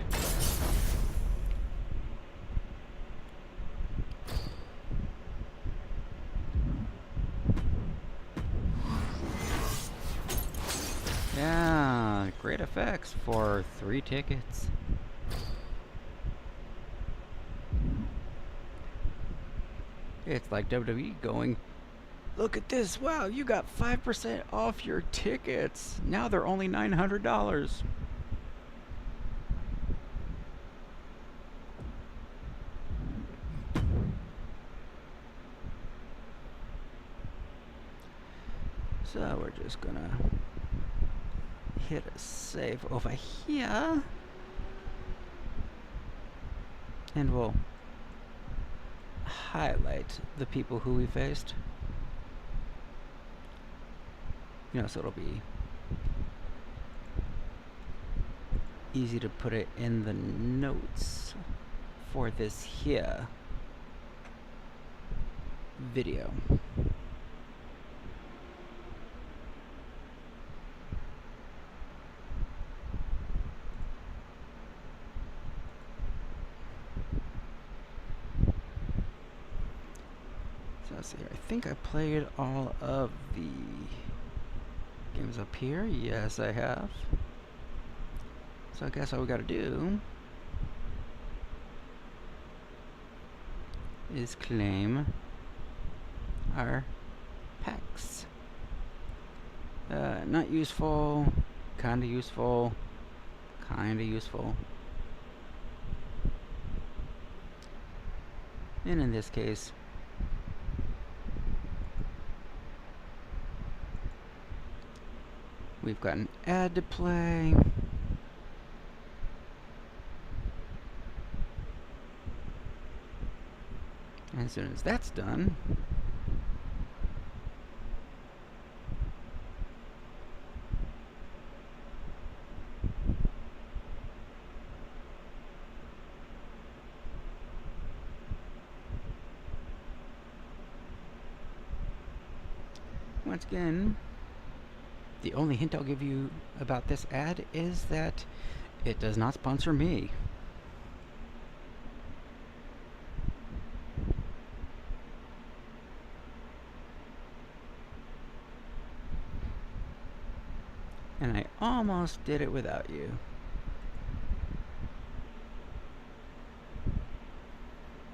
Yeah, great effects for 3 tickets. It's like WWE going, look at this, wow, you got 5% off your tickets. Now they're only $900. So we're just gonna hit a save over here, and we'll highlight the people who we faced. You know, so it'll be easy to put it in the notes for this here video. So let's see here. I think I played all of the games up here. Yes, I have. So I guess all we gotta do is claim our packs. Not useful, kinda useful, kinda useful. And in this case, we've got an ad to play. And as soon as that's done, once again, the only hint I'll give you about this ad is that it does not sponsor me. And I almost did it without you.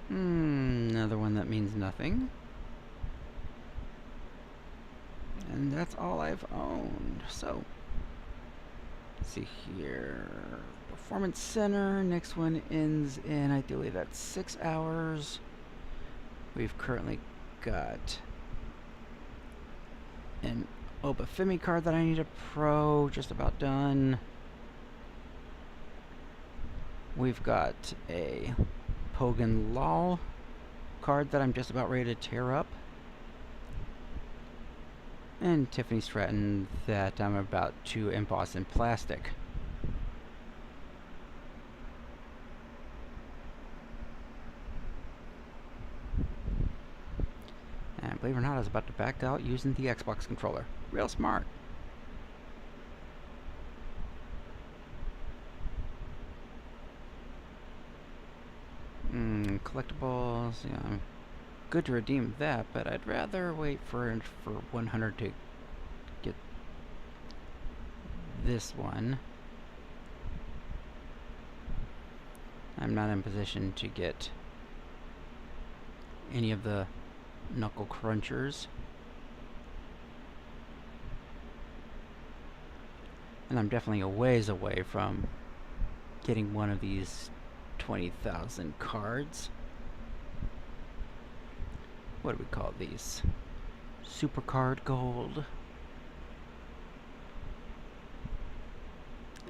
Another one that means nothing. And that's all I've owned. So, let's see here. Performance Center. Next one ends in, ideally, that's 6 hours. We've currently got an Obafemi card that I need a pro, just about done. We've got a Pogan Law card that I'm just about ready to tear up. And Tiffany Stratton that I'm about to emboss in plastic. And believe it or not, I was about to back out using the Xbox controller. Real smart. Collectibles, yeah, I'm good to redeem that, but I'd rather wait for 100 to get this one. I'm not in position to get any of the knuckle crunchers. And I'm definitely a ways away from getting one of these 20,000 cards. What do we call these? SuperCard Gold.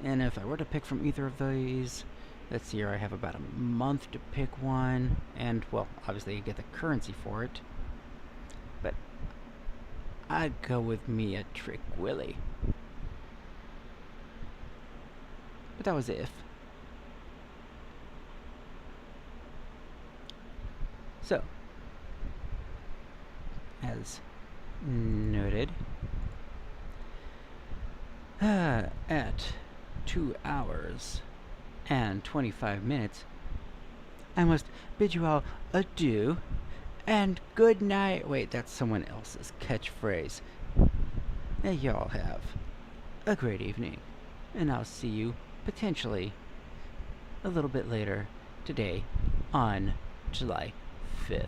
And if I were to pick from either of these, let's see here, I have about a month to pick one. And, well, obviously you get the currency for it. But I'd go with me a Trick Willie. But that was if. So, as noted, at 2 hours and 25 minutes, I must bid you all adieu and good night. Wait, that's someone else's catchphrase. And y'all have a great evening, and I'll see you potentially a little bit later today on July 5th.